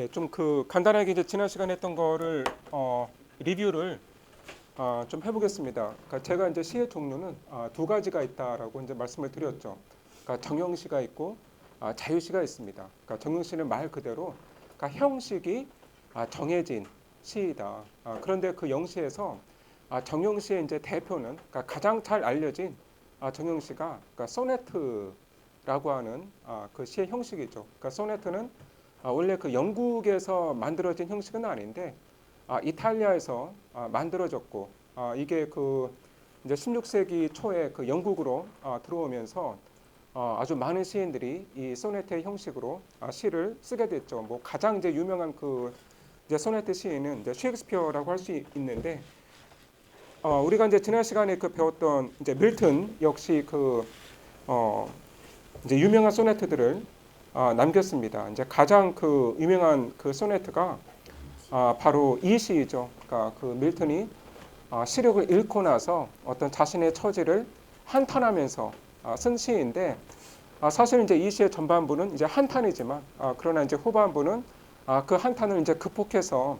예, 좀 간단하게 이제 지난 시간에 했던 거를 리뷰를 좀 해보겠습니다. 그러니까 제가 이제 시의 종류는 두 가지가 있다라고 이제 말씀을 드렸죠. 그러니까 정형시가 있고 자유시가 있습니다. 그러니까 정형시는 말 그대로 그러니까 형식이 정해진 시이다. 그런데 그 영시에서 정형시의 이제 대표는 그러니까 가장 잘 알려진 정형시가 그러니까 소네트라고 하는 그 시의 형식이죠. 그러니까 소네트는 원래 그 영국에서 만들어진 형식은 아닌데 이탈리아에서 만들어졌고 이게 이제 16세기 초에 그 영국으로 들어오면서 아주 많은 시인들이 이 소네트의 형식으로 시를 쓰게 됐죠. 뭐 가장 이제 유명한 이제 소네트 시인은 이제 셰익스피어라고 할 수 있는데 우리가 이제 지난 시간에 배웠던 이제 밀턴 역시 이제 유명한 소네트들을 남겼습니다. 이제 가장 유명한 소네트가 바로 이 시이죠. 그러니까 밀턴이 시력을 잃고 나서 어떤 자신의 처지를 한탄하면서 쓴 시인데 사실 이제 이 시의 전반부는 이제 한탄이지만 그러나 이제 후반부는 그 한탄을 이제 극복해서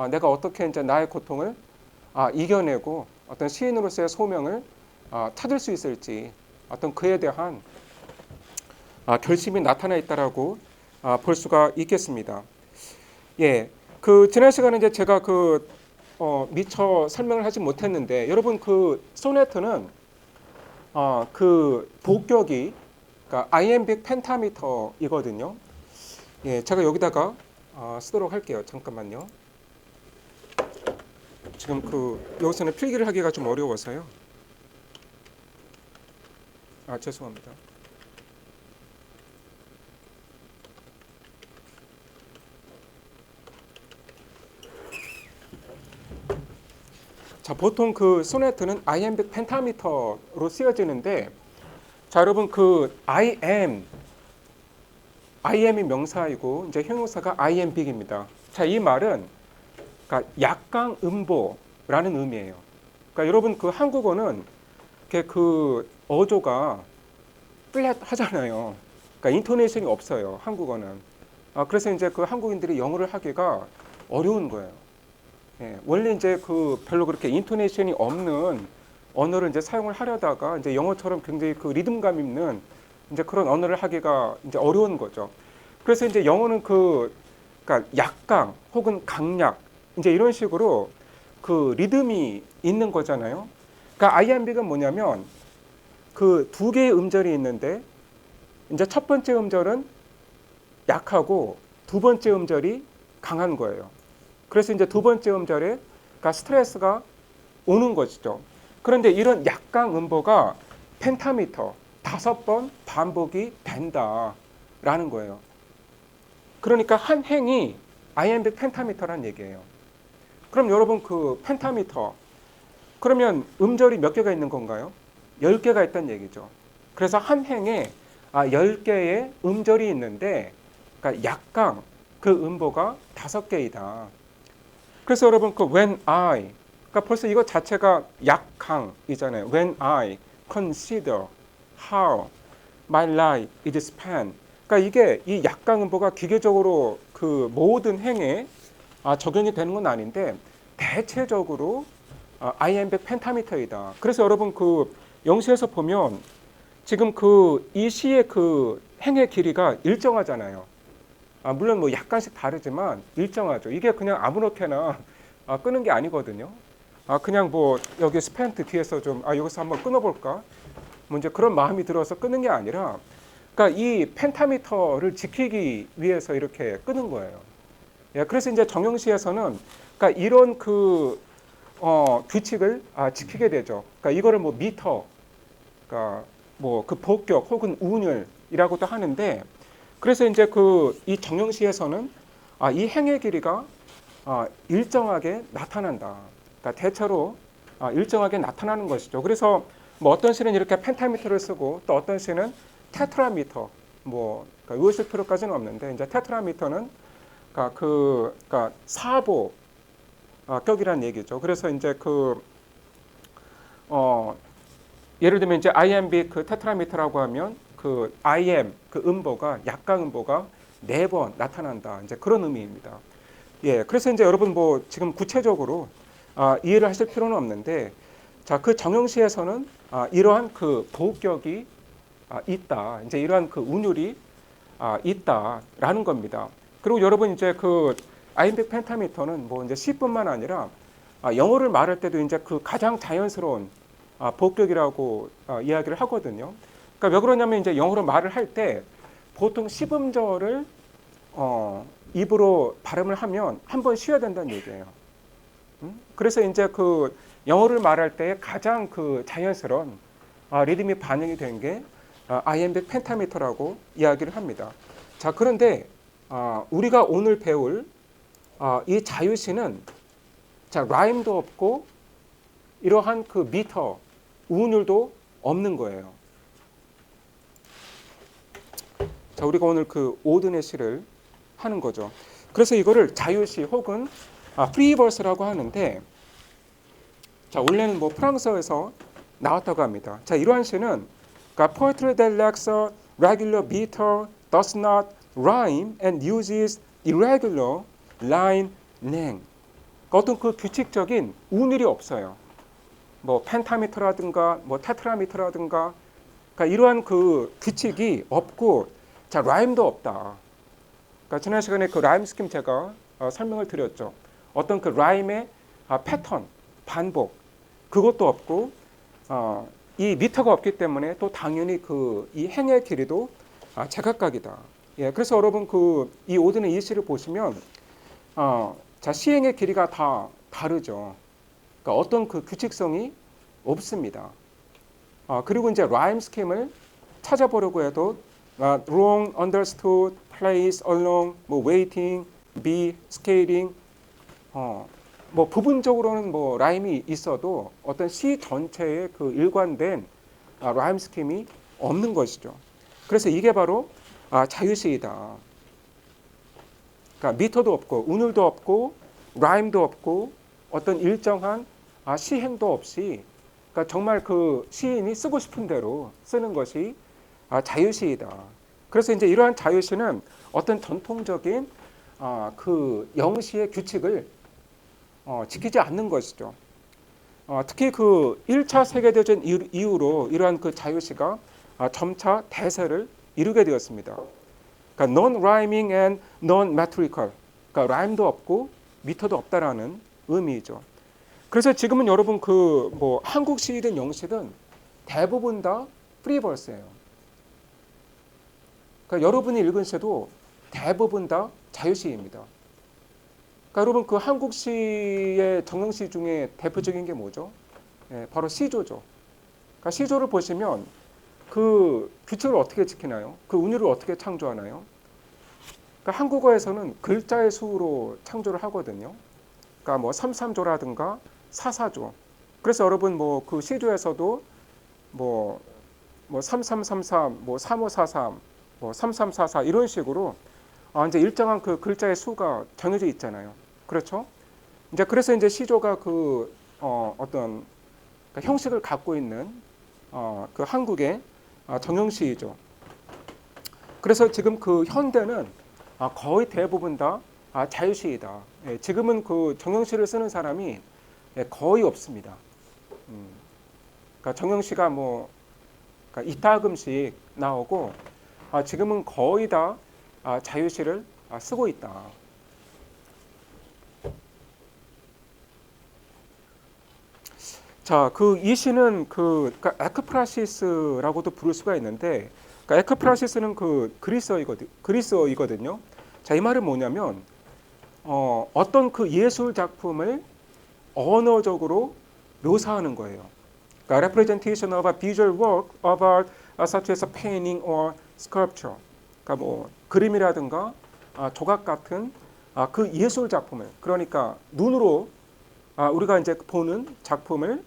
내가 어떻게 이제 나의 고통을 이겨내고 어떤 시인으로서의 소명을 찾을 수 있을지 어떤 그에 대한 결심이 나타나 있다라고 볼 수가 있겠습니다. 예, 지난 시간에 이제 제가 미처 설명을 하지 못했는데 여러분 소네트는 복격이 그러니까 iambic 펜타미터이거든요. 예, 제가 여기다가 쓰도록 할게요. 잠깐만요. 지금 여기서는 필기를 하기가 좀 어려워서요. 죄송합니다. 자, 보통 소네트는 iambic 펜타미터로 쓰여지는데, 자, 여러분 I am이 명사이고 이제 형용사가 iambic입니다. 자, 이 말은 그러니까 약강 음보라는 의미예요. 그러니까 여러분 한국어는 어조가 플랫 하잖아요. 그러니까 인토네이션이 없어요. 한국어는. 그래서 이제 한국인들이 영어를 하기가 어려운 거예요. 예, 원래 이제 별로 그렇게 인토네이션이 없는 언어를 이제 사용을 하려다가 이제 영어처럼 굉장히 리듬감 있는 이제 그런 언어를 하기가 이제 어려운 거죠. 그래서 이제 영어는 그러니까 약강 혹은 강약 이제 이런 식으로 리듬이 있는 거잖아요. 그러니까 iambic은 뭐냐면 두 개의 음절이 있는데 이제 첫 번째 음절은 약하고 두 번째 음절이 강한 거예요. 그래서 이제 두 번째 음절에 그러니까 스트레스가 오는 것이죠. 그런데 이런 약강 음보가 펜타미터 5번 반복이 된다라는 거예요. 그러니까 한 행이 iambic 펜타미터란 얘기예요. 그럼 여러분 펜타미터 그러면 음절이 몇 개가 있는 건가요? 10개가 있다는 얘기죠. 그래서 한 행에 10개의 음절이 있는데 그러니까 약강 음보가 5개이다. 그래서 여러분 when I 그러니까 벌써 이거 자체가 약강이잖아요. When I consider how my life is spent. 그러니까 이게 이 약강 음보가 기계적으로 모든 행에 적용이 되는 건 아닌데 대체적으로 iambic 펜타미터이다. 그래서 여러분 영시에서 보면 지금 이 시의 행의 길이가 일정하잖아요. 물론 뭐 약간씩 다르지만 일정하죠. 이게 그냥 아무렇게나 끄는 게 아니거든요. 그냥 뭐 여기 스펜트 뒤에서 좀 여기서 한번 끊어볼까? 뭐 이제 그런 마음이 들어서 끄는 게 아니라, 그러니까 이 펜타미터를 지키기 위해서 이렇게 끄는 거예요. 예, 그래서 이제 정형시에서는 그러니까 이런 규칙을 지키게 되죠. 그러니까 이거를 뭐 미터, 그러니까 뭐 복격 혹은 운율이라고도 하는데. 그래서 이제 이 정형시에서는 이 행의 길이가 일정하게 나타난다. 그러니까 대체로 일정하게 나타나는 것이죠. 그래서 뭐 어떤 시는 이렇게 펜타미터를 쓰고 또 어떤 시는 테트라미터, 뭐 그러니까 이것일 필요까지는 없는데 이제 테트라미터는 그러니까 사보 격이라는 얘기죠. 그래서 이제 예를 들면 이제 iambic 테트라미터라고 하면 iam 음보가 약강 음보가 4번 나타난다. 이제 그런 의미입니다. 예, 그래서 이제 여러분 뭐 지금 구체적으로 이해를 하실 필요는 없는데, 자, 그 정형시에서는 이러한 그 보격이 있다. 이제 이러한 그 운율이 있다라는 겁니다. 그리고 여러분 이제 그 아이엠백 펜타미터는 뭐 이제 C뿐만 아니라 영어를 말할 때도 이제 그 가장 자연스러운 보격이라고 이야기를 하거든요. 그러니까 왜 그러냐면 이제 영어로 말을 할 때 보통 시음절을 입으로 발음을 하면 한 번 쉬어야 된다는 얘기예요. 그래서 이제 그 영어를 말할 때 가장 그 자연스러운 리듬이 반영이 된 게 아이엠백 펜타미터라고 이야기를 합니다. 자, 그런데 우리가 오늘 배울 이 자유시는 자, 라임도 없고 이러한 그 미터, 운율도 없는 거예요. 자, 우리가 오늘 그 오드네 시를 하는 거죠. 그래서 이거를 자유시 혹은 프리버스라고 하는데, 자, 원래는 뭐 프랑스어에서 나왔다고 합니다. 자, 이러한 시는 그러니까 poetry that lacks a regular meter, does not rhyme and uses irregular line length. 그러니까 어떤 그 규칙적인 운율이 없어요. 뭐 펜타미터라든가 뭐 테트라미터라든가, 그러니까 이러한 그 규칙이 없고, 자, 라임도 없다. 그러니까 지난 시간에 그 라임 스킴 제가 설명을 드렸죠. 어떤 그 라임의 패턴, 반복, 그것도 없고, 이 미터가 없기 때문에 또 당연히 그 이 행의 길이도 제각각이다. 예, 그래서 여러분 그 이 오드네 이 시를 보시면 자, 시행의 길이가 다 다르죠. 그러니까 어떤 그 규칙성이 없습니다. 그리고 이제 라임 스킴을 찾아보려고 해도 wrong, understood, place, along, 뭐 waiting, be, scaling, 뭐 부분적으로는 뭐 라임이 있어도 어떤 시 전체의 그 일관된 라임 스킴이 없는 것이죠. 그래서 이게 바로 자유시이다. 그러니까 미터도 없고 운율도 없고 라임도 없고 어떤 일정한 시행도 없이, 그러니까 정말 그 시인이 쓰고 싶은 대로 쓰는 것이 자유시이다. 그래서 이제 이러한 자유시는 어떤 전통적인 그 영시의 규칙을 지키지 않는 것이죠. 특히 그 1차 세계대전 이후로 이러한 그 자유시가 점차 대세를 이루게 되었습니다. 그러니까 non-rhyming and non-metrical, 그러니까 라임도 없고 미터도 없다라는 의미이죠. 그래서 지금은 여러분 그 뭐 한국 시이든 영시든 대부분 다 프리버스예요. 그러니까 여러분이 읽은 시도 대부분 다 자유시입니다. 그러니까 여러분 그 한국 시의 정형시 중에 대표적인 게 뭐죠? 예, 바로 시조죠. 그러니까 시조를 보시면 그 규칙을 어떻게 지키나요? 그 운율을 어떻게 창조하나요? 그러니까 한국어에서는 글자의 수로 창조를 하거든요. 그러니까 뭐 33조라든가 44조. 그래서 여러분 뭐 그 시조에서도 뭐 3333, 뭐 3543, 뭐 3344 이런 식으로 이제 일정한 그 글자의 수가 정해져 있잖아요. 그렇죠? 이제 그래서 이제 시조가 그 어떤 그러니까 형식을 갖고 있는 그 한국의 정형시이죠. 그래서 지금 그 현대는 거의 대부분 다 자유시이다. 예, 지금은 그 정형시를 쓰는 사람이 거의 없습니다. 그러니까 정형시가 뭐 그러니까 이따금씩 나오고 지금은 거의 다 자유시를 쓰고 있다. 자, 그 이 시는 그러니까 에크프라시스라고도 부를 수가 있는데, 그러니까 에크프라시스는 그 그리스어이거든요. 자, 이 말은 뭐냐면 어떤 그 예술 작품을 언어적으로 묘사하는 거예요. 그러니까 representation of a visual work of art such as a painting or sculpture. 그러니까 뭐 그림이라든가 조각 같은 그 예술 작품을, 그러니까 눈으로 우리가 이제 보는 작품을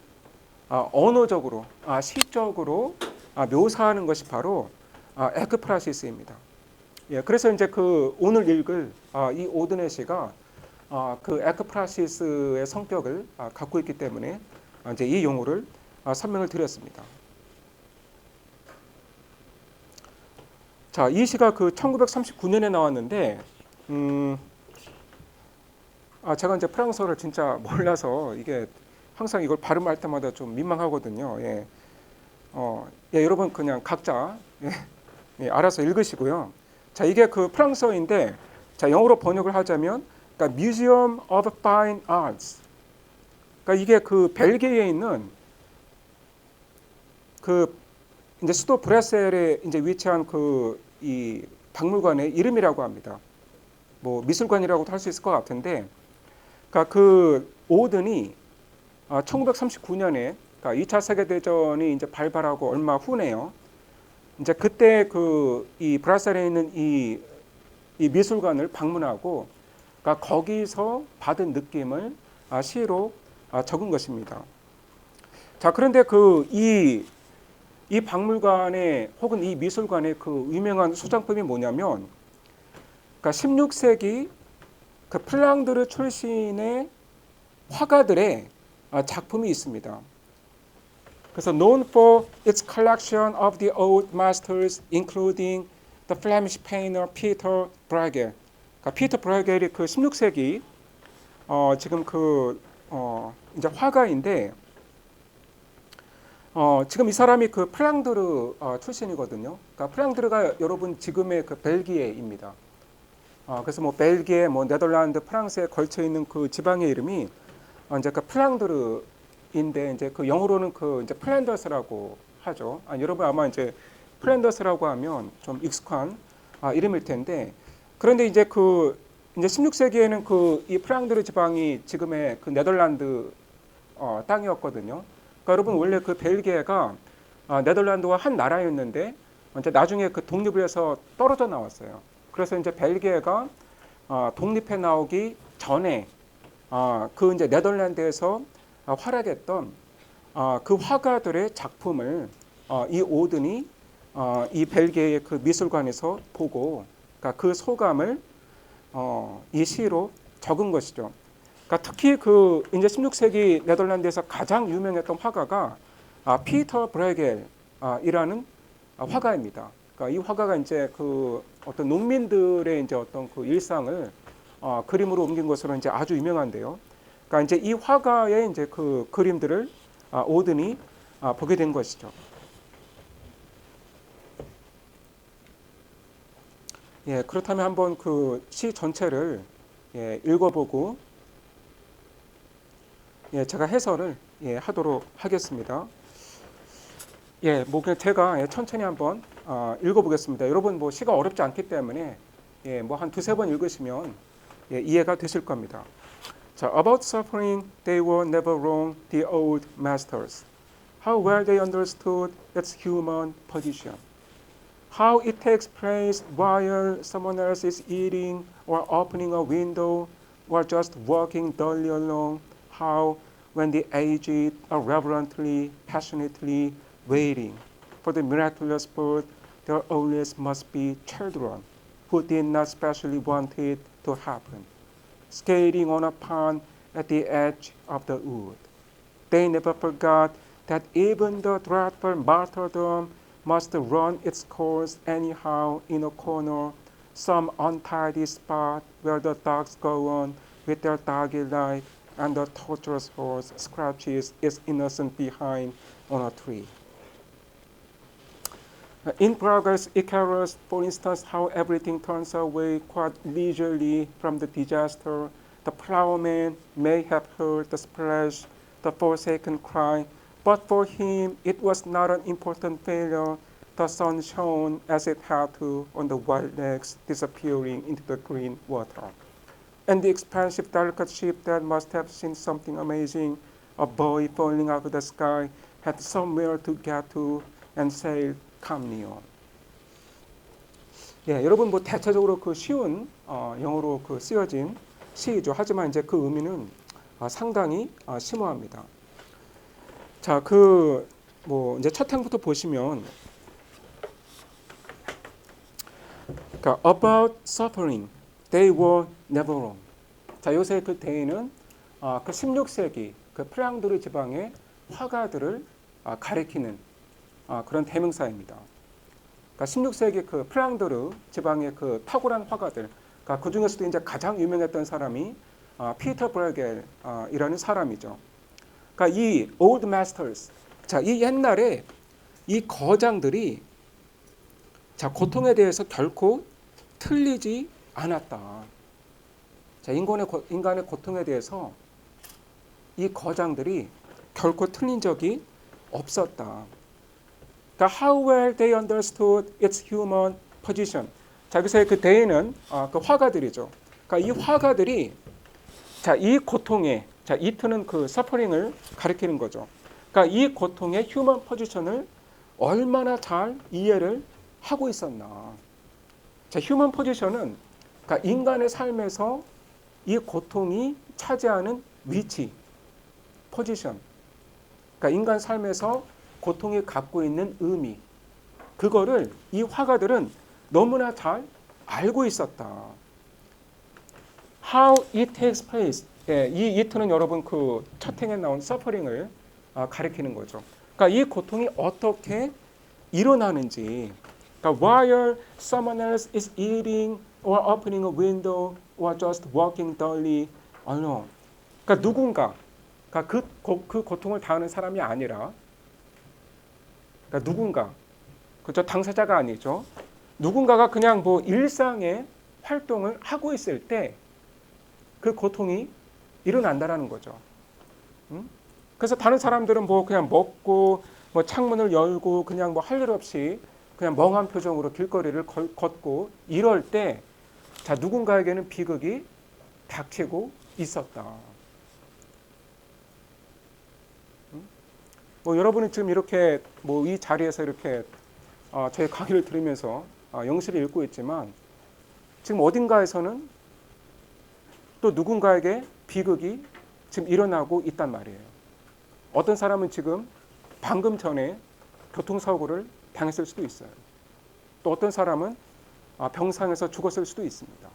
언어적으로 시적으로 묘사하는 것이 바로 에크프라시스입니다. 예, 그래서 이제 그 오늘 읽을 이 오드네 시가 그 에크프라시스의 성격을 갖고 있기 때문에 이제 이 용어를 설명을 드렸습니다. 자, 이 시가 그 1939년에 나왔는데, 제가 이제 프랑스어를 진짜 몰라서 이게 항상 이걸 발음할 때마다 좀 민망하거든요. 예. 예, 여러분 그냥 각자 예, 예, 알아서 읽으시고요. 자, 이게 그 프랑스어인데, 자, 영어로 번역을 하자면, 그러니까 Museum of Fine Arts. 그러니까 이게 그 벨기에에 있는 그 이제 수도 브뤼셀에 이제 위치한 그 이 박물관의 이름이라고 합니다. 뭐 미술관이라고도 할 수 있을 것 같은데, 그러니까 그 오든이 1939년에 그러니까 2차 세계 대전이 이제 발발하고 얼마 후네요. 이제 그때 그 이 브뤼셀에 있는 이 미술관을 방문하고, 그러니까 거기서 받은 느낌을 시로 적은 것입니다. 자, 그런데 그 이 박물관의 혹은 이 미술관의 그 유명한 소장품이 뭐냐면, 그러니까 16세기 그 플랑드르 출신의 화가들의 작품이 있습니다. 그래서 known for its collection of the old masters, including the Flemish painter Peter Bruegel. 그러니까 피터 브라겔이 그 16세기 지금 그 이제 화가인데, 지금 이 사람이 그 플랑드르 출신이거든요. 그러니까 플랑드르가 여러분 지금의 그 벨기에입니다. 그래서 뭐 벨기에, 뭐 네덜란드, 프랑스에 걸쳐 있는 그 지방의 이름이 이제 그 플랑드르인데, 이제 그 영어로는 그 이제 플랜더스라고 하죠. 여러분 아마 이제 플랜더스라고 하면 좀 익숙한 이름일 텐데, 그런데 이제 그 이제 16세기에는 그 이 플랑드르 지방이 지금의 그 네덜란드 땅이었거든요. 그러니까 여러분 원래 그 벨기에가 네덜란드와 한 나라였는데, 이제 나중에 그 독립을 해서 떨어져 나왔어요. 그래서 이제 벨기에가 독립해 나오기 전에 그 이제 네덜란드에서 활약했던 그 화가들의 작품을 이 오든이 이 벨기에의 그 미술관에서 보고, 그러니까 그 소감을 이 시로 적은 것이죠. 그러니까 특히 그 이제 16세기 네덜란드에서 가장 유명했던 화가가 피터 브레겔이라는 화가입니다. 그러니까 이 화가가 이제 그 어떤 농민들의 이제 어떤 그 일상을 그림으로 옮긴 것으로 이제 아주 유명한데요. 그러니까 이제 이 화가의 이제 그 그림들을 오든이 보게 된 것이죠. 예, 그렇다면 한번 그 시 전체를 읽어보고 제가 해설을 하도록 하겠습니다. 뭐 그냥 제가 천천히 한번 읽어보겠습니다. 여러분 뭐 시가 어렵지 않기 때문에 뭐 한 두세 번 읽으시면 이해가 되실 겁니다. 자, about suffering, they were never wrong, the old masters. How well they understood its human position. How it takes place while someone else is eating or opening a window or just walking dully along. How when the aged are reverently, passionately waiting for the miraculous birth, there always must be children who did not specially want it to happen, skating on a pond at the edge of the wood. They never forgot that even the dreadful martyrdom must run its course anyhow in a corner, some untidy spot where the dogs go on with their doggy life and the torturous horse scratches its innocent behind on a tree. In Progress Icarus, for instance, how everything turns away quite leisurely from the disaster. The plowman may have heard the splash, the forsaken cry, but for him it was not an important failure. The sun shone as it had to on the wild legs disappearing into the green water. And the expansive, delicate ship that must have seen something amazing, a boy falling out of the sky, had somewhere to get to and sailed calmly on. 여러분 뭐 대체적으로 그 쉬운 영어로 그 쓰여진 시이죠. 하지만 이제 그 의미는 상당히 심오합니다. 자, 그 뭐 이제 첫 행부터 보시면, 그러니까 about suffering, they were never wrong. 자, 요새 그 they는 그 16세기 그 플랑드르 지방의 화가들을 가리키는 그런 대명사입니다. 그러니까 16세기 그 플랑드르 지방의 그 탁월한 화가들, 그러니까 그 중에서도 이제 가장 유명했던 사람이 피터 브레겔이라는 사람이죠. 그러니까 이 old masters, 자, 이 옛날에 이 거장들이 자, 고통에 대해서 결코 틀리지 않았다. 자, 인간의 고통에 대해서 이 거장들이 결코 틀린 적이 없었다. 그러니까 how well they understood its human position. 자, 여기서의 그 they는 그 화가들이죠. 그러니까 이 화가들이 자, 이 고통에 자, 이트는 그 suffering을 가리키는 거죠. 그러니까 이 고통의 human position을 얼마나 잘 이해를 하고 있었나. 자, human position은 그러니까 인간의 삶에서 이 고통이 차지하는 위치, 포지션. 그러니까 인간 삶에서 고통이 갖고 있는 의미, 그거를 이 화가들은 너무나 잘 알고 있었다. How it takes place. 예, 이 it는 여러분 그 첫 행에 나온 suffering을 가리키는 거죠. 그러니까 이 고통이 어떻게 일어나는지. 그러니까 while someone else is eating or opening a window or just walking dully alone. 그러니까 누군가, 그러니까 그 고통을 당하는 사람이 아니라, 그러니까 누군가, 그렇죠? 당사자가 아니죠. 누군가가 그냥 뭐 일상의 활동을 하고 있을 때 그 고통이 일어난다라는 거죠. 그래서 다른 사람들은 뭐 그냥 먹고 뭐 창문을 열고 그냥 뭐 할 일 없이 그냥 멍한 표정으로 길거리를 걷고 이럴 때 자, 누군가에게는 비극이 닥치고 있었다. 뭐 여러분이 지금 이렇게 뭐 이 자리에서 이렇게 저희 강의를 들으면서 영시를 읽고 있지만 지금 어딘가에서는 또 누군가에게 비극이 지금 일어나고 있단 말이에요. 어떤 사람은 지금 방금 전에 교통사고를 당했을 수도 있어요. 또 어떤 사람은 병상에서 죽었을 수도 있습니다.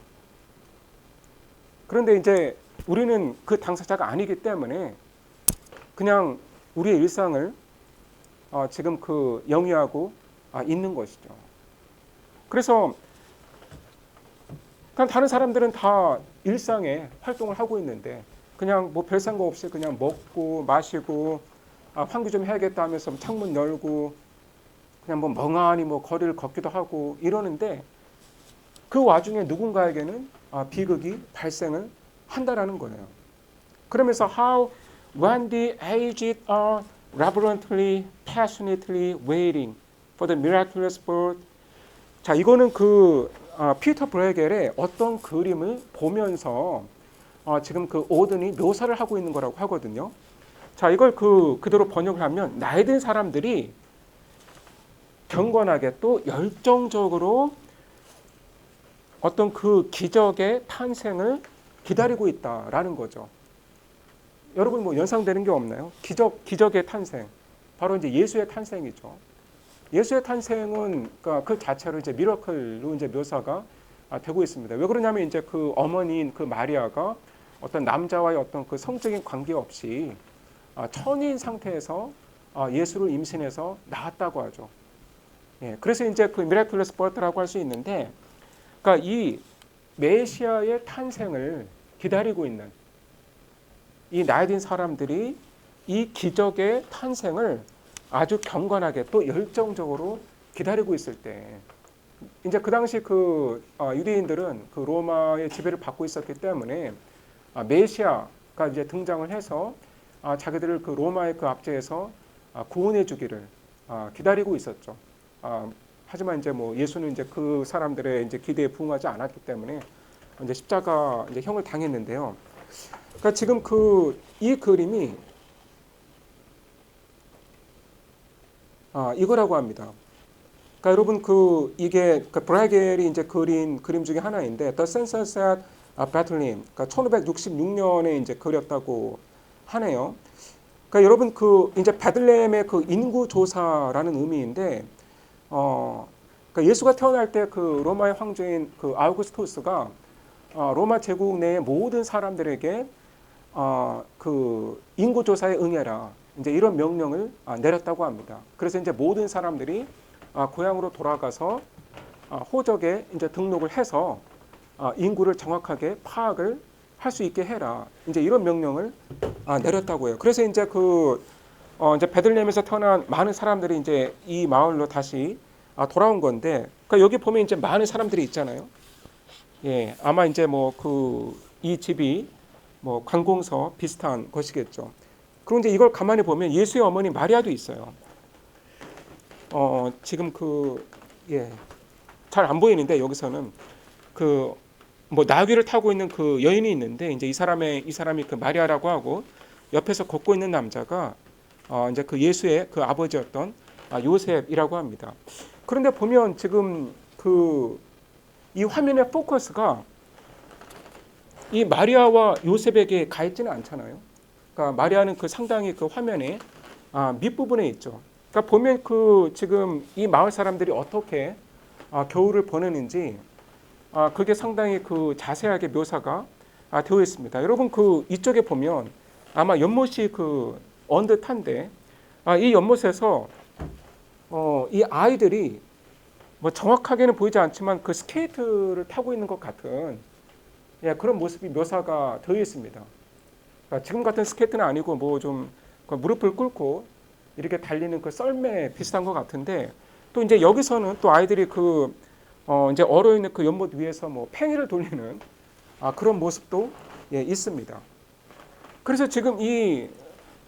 그런데 이제 우리는 그 당사자가 아니기 때문에 그냥 우리의 일상을 지금 그 영위하고 있는 것이죠. 그래서 그냥 다른 사람들은 다 일상에 활동을 하고 있는데 그냥 뭐 별 생각 없이 그냥 먹고 마시고 환기 좀 해야겠다 하면서 창문 열고 그냥 뭐 멍하니 뭐 거리를 걷기도 하고 이러는데 그 와중에 누군가에게는 비극이 발생을 한다라는 거예요. 그러면서 how when the aged are reverently, passionately waiting for the miraculous birth. 자, 이거는 그 피터 브레겔의 어떤 그림을 보면서 지금 그 오든이 묘사를 하고 있는 거라고 하거든요. 자, 이걸 그대로 번역을 하면 나이 든 사람들이 경건하게 또 열정적으로 어떤 그 기적의 탄생을 기다리고 있다라는 거죠. 여러분 뭐 연상되는 게 없나요? 기적의 탄생. 바로 이제 예수의 탄생이죠. 예수의 탄생은 그러니까 그 자체로 이제 미러클로 이제 묘사가 되고 있습니다. 왜 그러냐면 이제 그 어머니인 그 마리아가 어떤 남자와의 어떤 그 성적인 관계 없이 천인 상태에서 예수를 임신해서 낳았다고 하죠. 예, 그래서 이제 그 미라클러스 버트라고 할 수 있는데, 그러니까 이 메시아의 탄생을 기다리고 있는 이 나이 든 사람들이 이 기적의 탄생을 아주 경건하게 또 열정적으로 기다리고 있을 때, 이제 그 당시 그 유대인들은 그 로마의 지배를 받고 있었기 때문에 메시아가 이제 등장을 해서 자기들을 그 로마의 그 압제에서 구원해 주기를 기다리고 있었죠. 하지만 이제 뭐 예수는 이제 그 사람들의 이제 기대에 부응하지 않았기 때문에 이제 십자가 이제 형을 당했는데요. 그러니까 지금 이 그림이 이거라고 합니다. 그러니까 여러분 이게 브라겔이 이제 그린 그림 중에 하나인데 The Census at Bethlehem, 그러니까 1566년에 이제 그렸다고 하네요. 그러니까 여러분 이제 베들레헴의 그 인구 조사라는 의미인데, 그러니까 예수가 태어날 때 그 로마의 황제인 그 아우구스투스가 로마 제국 내의 모든 사람들에게 그 인구 조사에 응해라, 이제 이런 명령을 내렸다고 합니다. 그래서 이제 모든 사람들이 고향으로 돌아가서 호적에 이제 등록을 해서 인구를 정확하게 파악을 할 수 있게 해라. 이제 이런 명령을 내렸다고 해요. 그래서 이제 이제 베들레헴에서 태어난 많은 사람들이 이제 이 마을로 다시 돌아온 건데, 그러니까 여기 보면 이제 많은 사람들이 있잖아요. 예, 아마 이제 이 집이 관공서 비슷한 것이겠죠. 그리고 이제 이걸 가만히 보면 예수의 어머니 마리아도 있어요. 지금 잘 안 보이는데 여기서는 나귀를 타고 있는 그 여인이 있는데, 이제 이 사람이 그 마리아라고 하고, 옆에서 걷고 있는 남자가 이제 그 예수의 그 아버지였던 요셉이라고 합니다. 그런데 보면 지금 이 화면의 포커스가 이 마리아와 요셉에게 가 있지는 않잖아요. 그러니까 마리아는 상당히 그 화면에 밑부분에 있죠. 그러니까 보면 지금 이 마을 사람들이 어떻게 겨울을 보내는지 그게 상당히 자세하게 묘사가 되어 있습니다. 여러분 이쪽에 보면 아마 연못이 언 듯한데, 이 연못에서 이 아이들이 정확하게는 보이지 않지만 스케이트를 타고 있는 것 같은 그런 모습이 묘사가 되어 있습니다. 그러니까 지금 같은 스케이트는 아니고 좀 무릎을 꿇고 이렇게 달리는 썰매 비슷한 것 같은데, 또 이제 여기서는 또 아이들이 이제 얼어 있는 연못 위에서 팽이를 돌리는 그런 모습도 있습니다. 그래서 지금 이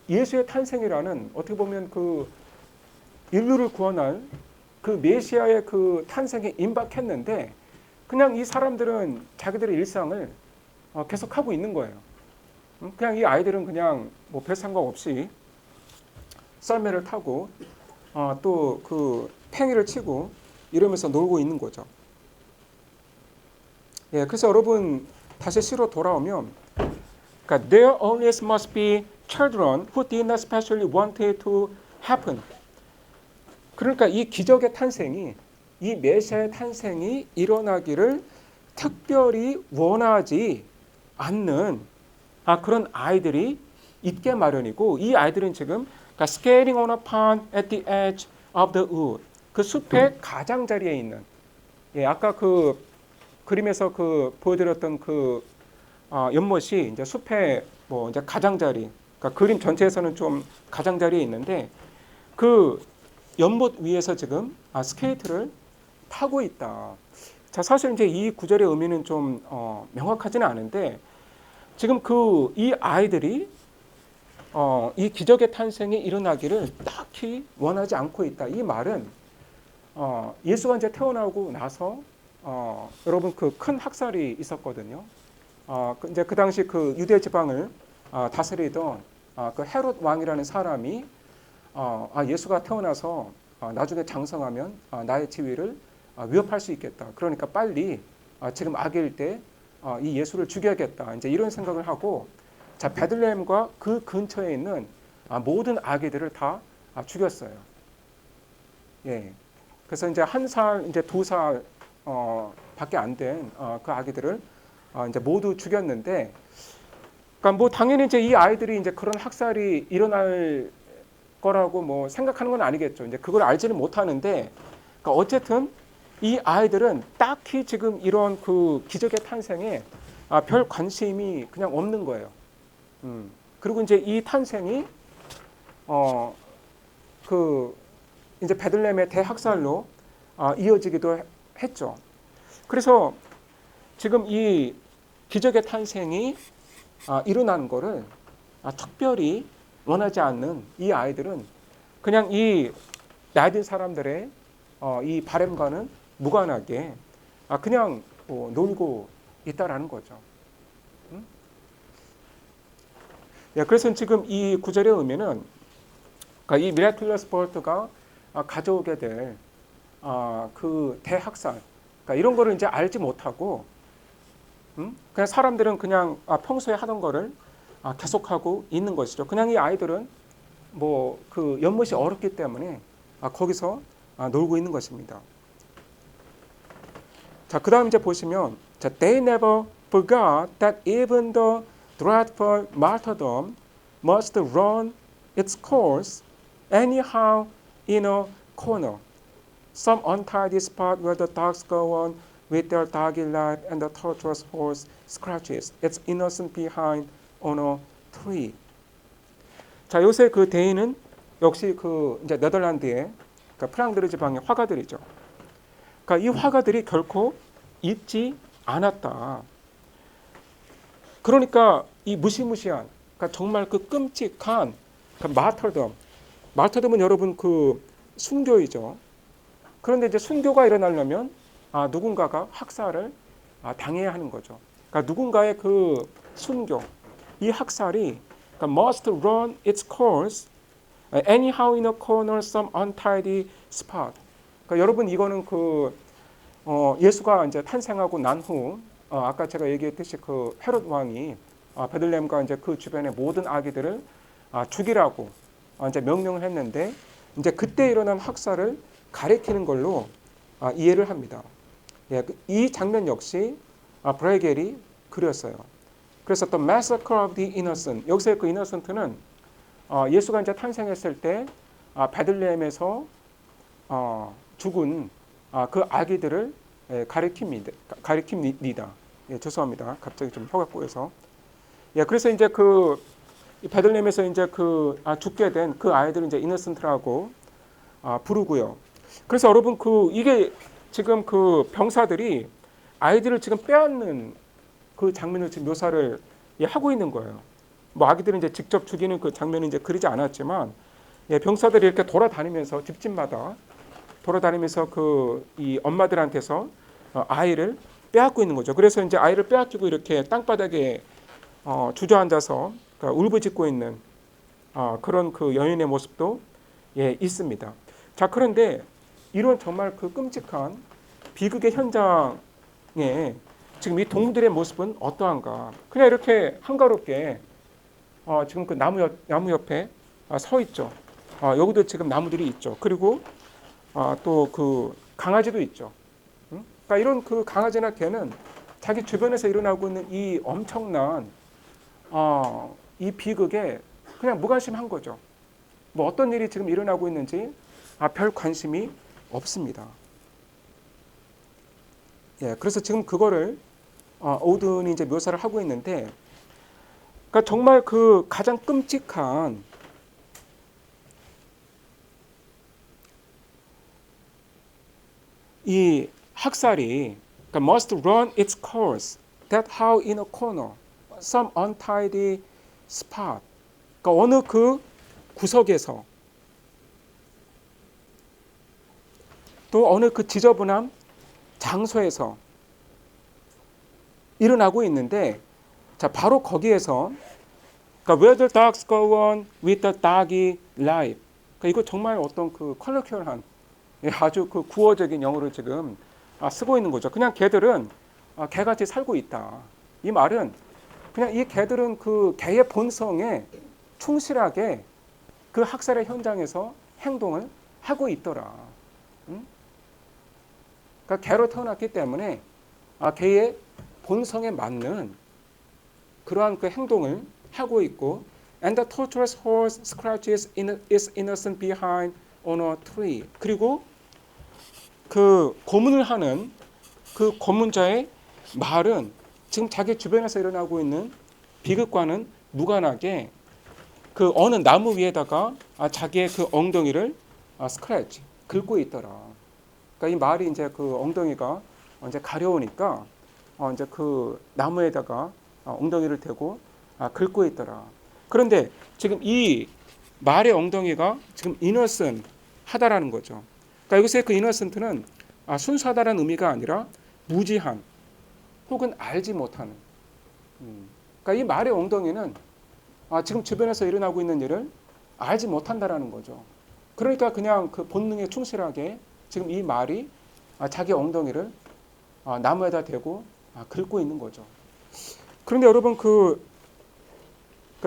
예수의 탄생이라는, 어떻게 보면 인류를 구원할 메시아의 탄생에 임박했는데, 그냥 이 사람들은 자기들의 일상을 계속하고 있는 거예요. 그냥 이 아이들은 그냥 별 생각 없이 썰매를 타고 또 팽이를 치고 이러면서 놀고 있는 거죠. 예, 그래서 여러분 다시 시로 돌아오면, 그러니까 there always must be children who did not specially want it to happen. 그러니까 이 기적의 탄생이, 이 메시아의 탄생이 일어나기를 특별히 원하지 않는 그런 아이들이 있게 마련이고, 이 아이들은 지금 skating on a pond at the edge of the wood, 그 숲의 가장자리에 있는, 아까 그림에서 보여드렸던 연못이 이제 숲의 이제 가장자리, 그러니까 그림 전체에서는 좀 가장자리에 있는데, 연못 위에서 지금 스케이트를 타고 있다. 자, 사실 이제 이 구절의 의미는 좀 명확하지는 않은데, 지금 이 아이들이 이 기적의 탄생이 일어나기를 딱히 원하지 않고 있다. 이 말은 예수가 이제 태어나고 나서 여러분 큰 학살이 있었거든요. 이제 그 당시 유대 지방을 다스리던 헤롯 왕이라는 사람이 예수가 태어나서 나중에 장성하면 나의 지위를 위협할 수 있겠다. 그러니까 빨리 지금 아기일 때 이 예수를 죽여야겠다. 이제 이런 생각을 하고, 자, 베들레헴과 그 근처에 있는 모든 아기들을 다 죽였어요. 예. 그래서 이제 1살, 이제 2살 밖에 안 된 그 아기들을 이제 모두 죽였는데, 그러니까 당연히 이제 이 아이들이 이제 그런 학살이 일어날 거라고 생각하는 건 아니겠죠. 이제 그걸 알지는 못하는데, 그러니까 어쨌든 이 아이들은 딱히 지금 이런 기적의 탄생에 별 관심이 그냥 없는 거예요. 그리고 이제 이 탄생이 이제 베들레헴의 대학살로 이어지기도 했죠. 그래서 지금 이 기적의 탄생이 일어나는 거를 특별히 원하지 않는 이 아이들은 그냥 이 나이든 사람들의 이 바람과는 무관하게 그냥 놀고 있다라는 거죠. 예, 그래서 지금 이 구절의 의미는, 그러니까 이 미라클러스 버트가 가져오게 될 대학살, 그러니까 이런 거를 이제 알지 못하고, 그냥 사람들은 그냥 평소에 하던 거를 계속하고 있는 것이죠. 그냥 이 아이들은 연못이 얼었기 때문에 거기서 놀고 있는 것입니다. 자, 그 다음 이제 보시면, 자, they never forgot that even the dreadful martyrdom must run its course anyhow in a corner. some untidy spot where the dogs go on with their doggy life and the tortuous horse scratches its innocent behind on a tree. 자, 요새 그 대인은 역시 그 이제 네덜란드의 그러니까 프랑드르 지방의 화가들이죠. 그러니까 이 화가들이 결코 잊지 않았다. 그러니까 이 무시무시한, 그러니까 정말 그 끔찍한 그 마터덤은 여러분 그 순교이죠. 그런데 이제 순교가 일어나려면 누군가가 학살을 당해야 하는 거죠. 그러니까 누군가의 그 순교, 이 학살이 그러니까 must run its course anyhow in a corner some untidy spot. 그러니까 여러분 이거는 그 예수가 이제 탄생하고 난 후 아까 제가 얘기했듯이 그 헤롯 왕이 베들레헴과 이제 그 주변의 모든 아기들을 죽이라고 이제 명령을 했는데 이제 그때 일어난 학살을 가리키는 걸로 이해를 합니다. 예, 이 장면 역시 브레겔이 그렸어요. 그래서 The Massacre of the Innocent, 여기서 그 innocent는 예수가 이제 탄생했을 때 베들레헴에서 죽은 그 아기들을 가리킵니다. 예, 죄송합니다. 갑자기 좀 혀가 꼬여서. 예, 그래서 이제 그 베들레헴에서 이제 그 죽게 된 그 아이들을 이제 innocent라고 부르고요. 그래서 여러분 그 이게 지금 그 병사들이 아이들을 지금 빼앗는 그 장면을 지금 묘사를 하고 있는 거예요. 뭐 아기들은 이제 직접 죽이는 그 장면은 이제 그리지 않았지만 병사들이 이렇게 돌아다니면서 집집마다 돌아다니면서 그 이 엄마들한테서 아이를 빼앗고 있는 거죠. 그래서 이제 아이를 빼앗기고 이렇게 땅바닥에 주저앉아서 그러니까 울부짖고 있는 그런 그 여인의 모습도 있습니다. 자, 그런데 이런 정말 그 끔찍한 비극의 현장에 지금 이 동물들의 모습은 어떠한가? 그냥 이렇게 한가롭게 지금 그 나무 옆에 서 있죠. 여기도 지금 나무들이 있죠. 그리고 또 그 강아지도 있죠. 응? 그러니까 이런 그 강아지나 개는 자기 주변에서 일어나고 있는 이 엄청난 이 비극에 그냥 무관심한 거죠. 뭐 어떤 일이 지금 일어나고 있는지 별 관심이 없습니다. 예, 그래서 지금 그거를 오든이 이제 묘사를 하고 있는데, 그러니까 정말 그 가장 끔찍한 이 학살이 그러니까 must run its course, that how in a corner, some untidy spot. 그러니까 어느 그 구석에서 또 어느 그 지저분한 장소에서 일어나고 있는데, 자 바로 거기에서 그러니까 where the dogs go on with the doggy life. 그러니까 이거 정말 어떤 그 컬러큐얼한 아주 그 구어적인 영어를 지금 쓰고 있는 거죠. 그냥 개들은 개같이 살고 있다. 이 말은 그냥 이 개들은 그 개의 본성에 충실하게 그 학살의 현장에서 행동을 하고 있더라. 응? 그러니까 개로 태어났기 때문에 개의 본성에 맞는 그러한 그 행동을 하고 있고, and the torturous horse scratches its innocent behind on a tree. 그리고 그 고문을 하는 그 고문자의 말은 지금 자기 주변에서 일어나고 있는 비극과는 무관하게 그 어느 나무 위에다가 자기의 그 엉덩이를 스크래치 긁고 있더라. 그러니까 이 말이 이제 그 엉덩이가 이제 가려우니까 이제 그 나무에다가 엉덩이를 대고 긁고 있더라. 그런데 지금 이 말의 엉덩이가 지금 innocent 하다라는 거죠. 그러니까 여기서의 그 innocent는 순수하다라는 의미가 아니라 무지한 혹은 알지 못하는. 그러니까 이 말의 엉덩이는 지금 주변에서 일어나고 있는 일을 알지 못한다라는 거죠. 그러니까 그냥 그 본능에 충실하게 지금 이 말이 자기 엉덩이를 나무에다 대고 긁고 있는 거죠. 그런데 여러분 그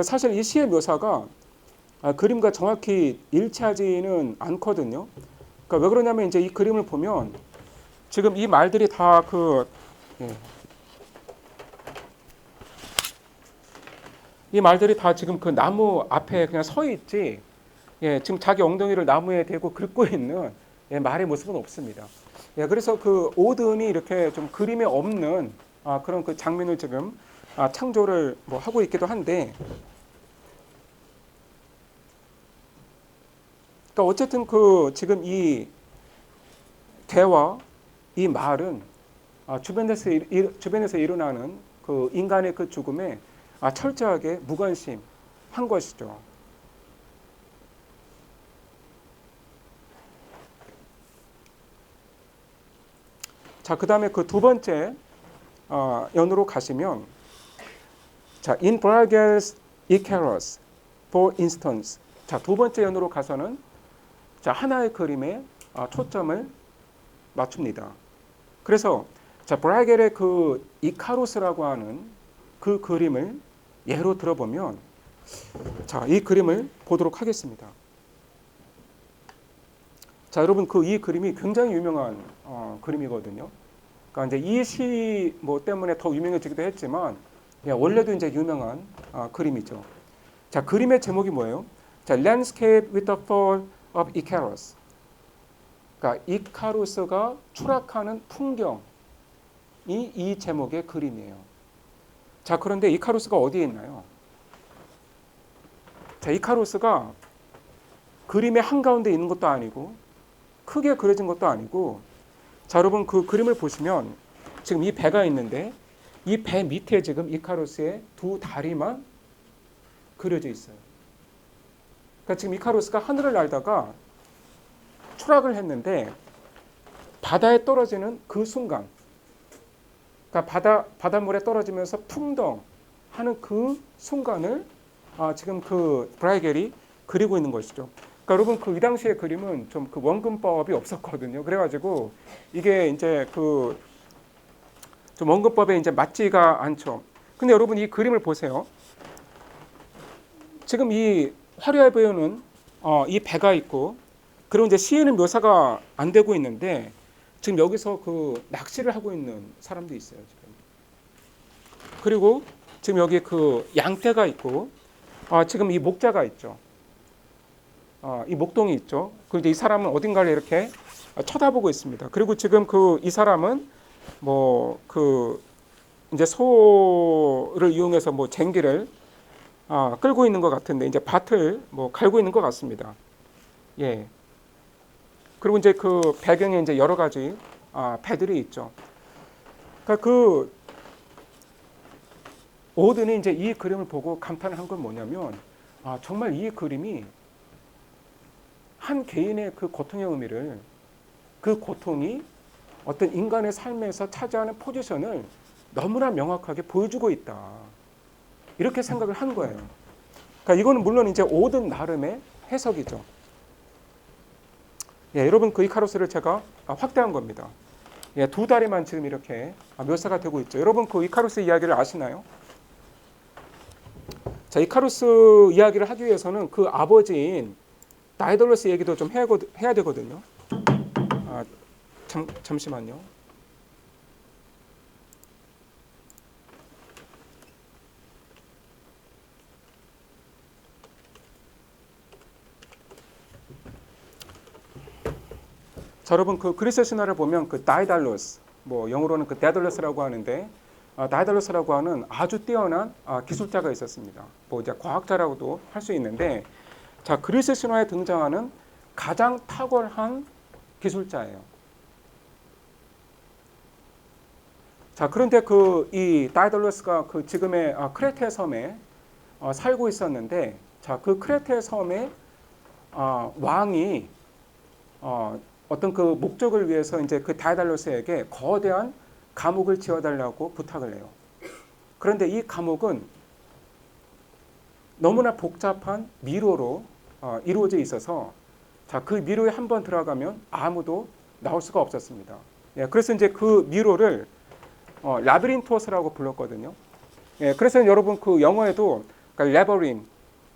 사실 이 시의 묘사가 그림과 정확히 일치하지는 않거든요. 그러니까 왜 그러냐면 이제 이 그림을 보면 지금 이 말들이 다 이 말들이 다 지금 그 나무 앞에 그냥 서 있지. 지금 자기 엉덩이를 나무에 대고 긁고 있는 예, 말의 모습은 없습니다. 예, 그래서 그 오든이 이렇게 좀 그림에 없는 그런 그 장면을 지금 창조를 뭐 하고 있기도 한데, 그러니까 어쨌든 그 지금 이 개와 이 말은 주변에서 일어나는 그 인간의 그 죽음에 철저하게 무관심한 것이죠. 자, 그 다음에 그 두 번째 연으로 가시면, 자, in Bruegel's Icarus, for instance. 자, 두 번째 연으로 가서는 자, 하나의 그림에 초점을 맞춥니다. 그래서 자, 브라겔의 그 이카루스라고 하는 그 그림을 예로 들어보면, 자, 이 그림을 보도록 하겠습니다. 자, 여러분 그 이 그림이 굉장히 유명한 그림이거든요. 그러니까 이제 이 시 뭐 때문에 더 유명해지기도 했지만, 원래도 이제 유명한 그림이죠. 자, 그림의 제목이 뭐예요? 자, Landscape with the Fall of Icarus. 그러니까 이카루스가 추락하는 풍경이 이 제목의 그림이에요. 자, 그런데 이카루스가 어디에 있나요? 자, 이카루스가 그림의 한가운데 있는 것도 아니고 크게 그려진 것도 아니고, 자, 여러분 그 그림을 보시면 지금 이 배가 있는데 이 배 밑에 지금 이카루스의 두 다리만 그려져 있어요. 그러니까 지금 이카루스가 하늘을 날다가 추락을 했는데 바다에 떨어지는 그 순간, 그러니까 바닷물에 떨어지면서 풍덩 하는 그 순간을 지금 그 브라이겔이 그리고 있는 것이죠. 그러니까 여러분 그 이 당시의 그림은 좀 그 원근법이 없었거든요. 그래가지고 이게 이제 그 좀 원근법에 이제 맞지가 않죠. 근데 여러분 이 그림을 보세요. 지금 이 화려해 보이는 이 배가 있고, 그리고 이제 시에는 묘사가 안 되고 있는데 지금 여기서 그 낚시를 하고 있는 사람도 있어요. 지금. 그리고 지금 여기 그 양떼가 있고, 지금 이 목자가 있죠. 이 목동이 있죠. 그리고 이제 이 사람은 어딘가를 이렇게 쳐다보고 있습니다. 그리고 지금 그 이 사람은 뭐 그 이제 소를 이용해서 뭐 쟁기를 끌고 있는 것 같은데 이제 밭을 뭐 갈고 있는 것 같습니다. 예. 그리고 이제 그 배경에 이제 여러 가지 배들이 있죠. 그러니까 그 오든이 이제 이 그림을 보고 감탄한 건 뭐냐면, 정말 이 그림이 한 개인의 그 고통의 의미를, 그 고통이 어떤 인간의 삶에서 차지하는 포지션을 너무나 명확하게 보여주고 있다. 이렇게 생각을 한 거예요. 그러니까 이거는 물론 이제 오든 나름의 해석이죠. 예, 여러분 그 이카루스를 제가 확대한 겁니다. 예, 두 다리만 지금 이렇게 묘사가 되고 있죠. 여러분 그 이카루스 이야기를 아시나요? 자, 이카루스 이야기를 하기 위해서는 그 아버지인 다이달로스 얘기도 좀 해야 되거든요. 잠시만요. 자, 여러분 그 그리스 신화를 보면 그 다이달로스, 뭐 영어로는 그 데달로스라고 하는데, 다이달로스라고 하는 아주 뛰어난 기술자가 있었습니다. 뭐 이제 과학자라고도 할 수 있는데, 자, 그리스 신화에 등장하는 가장 탁월한 기술자예요. 자, 그런데 그 이 다이달로스가 그 지금의 크레테 섬에 살고 있었는데, 자, 그 크레테 섬의 왕이 어떤 그 목적을 위해서 이제 그 다이달로스에게 거대한 감옥을 지어달라고 부탁을 해요. 그런데 이 감옥은 너무나 복잡한 미로로 이루어져 있어서, 자, 그 미로에 한번 들어가면 아무도 나올 수가 없었습니다. 예, 그래서 이제 그 미로를 라비린토스라고 불렀거든요. 예, 그래서 여러분 그 영어에도 그러니까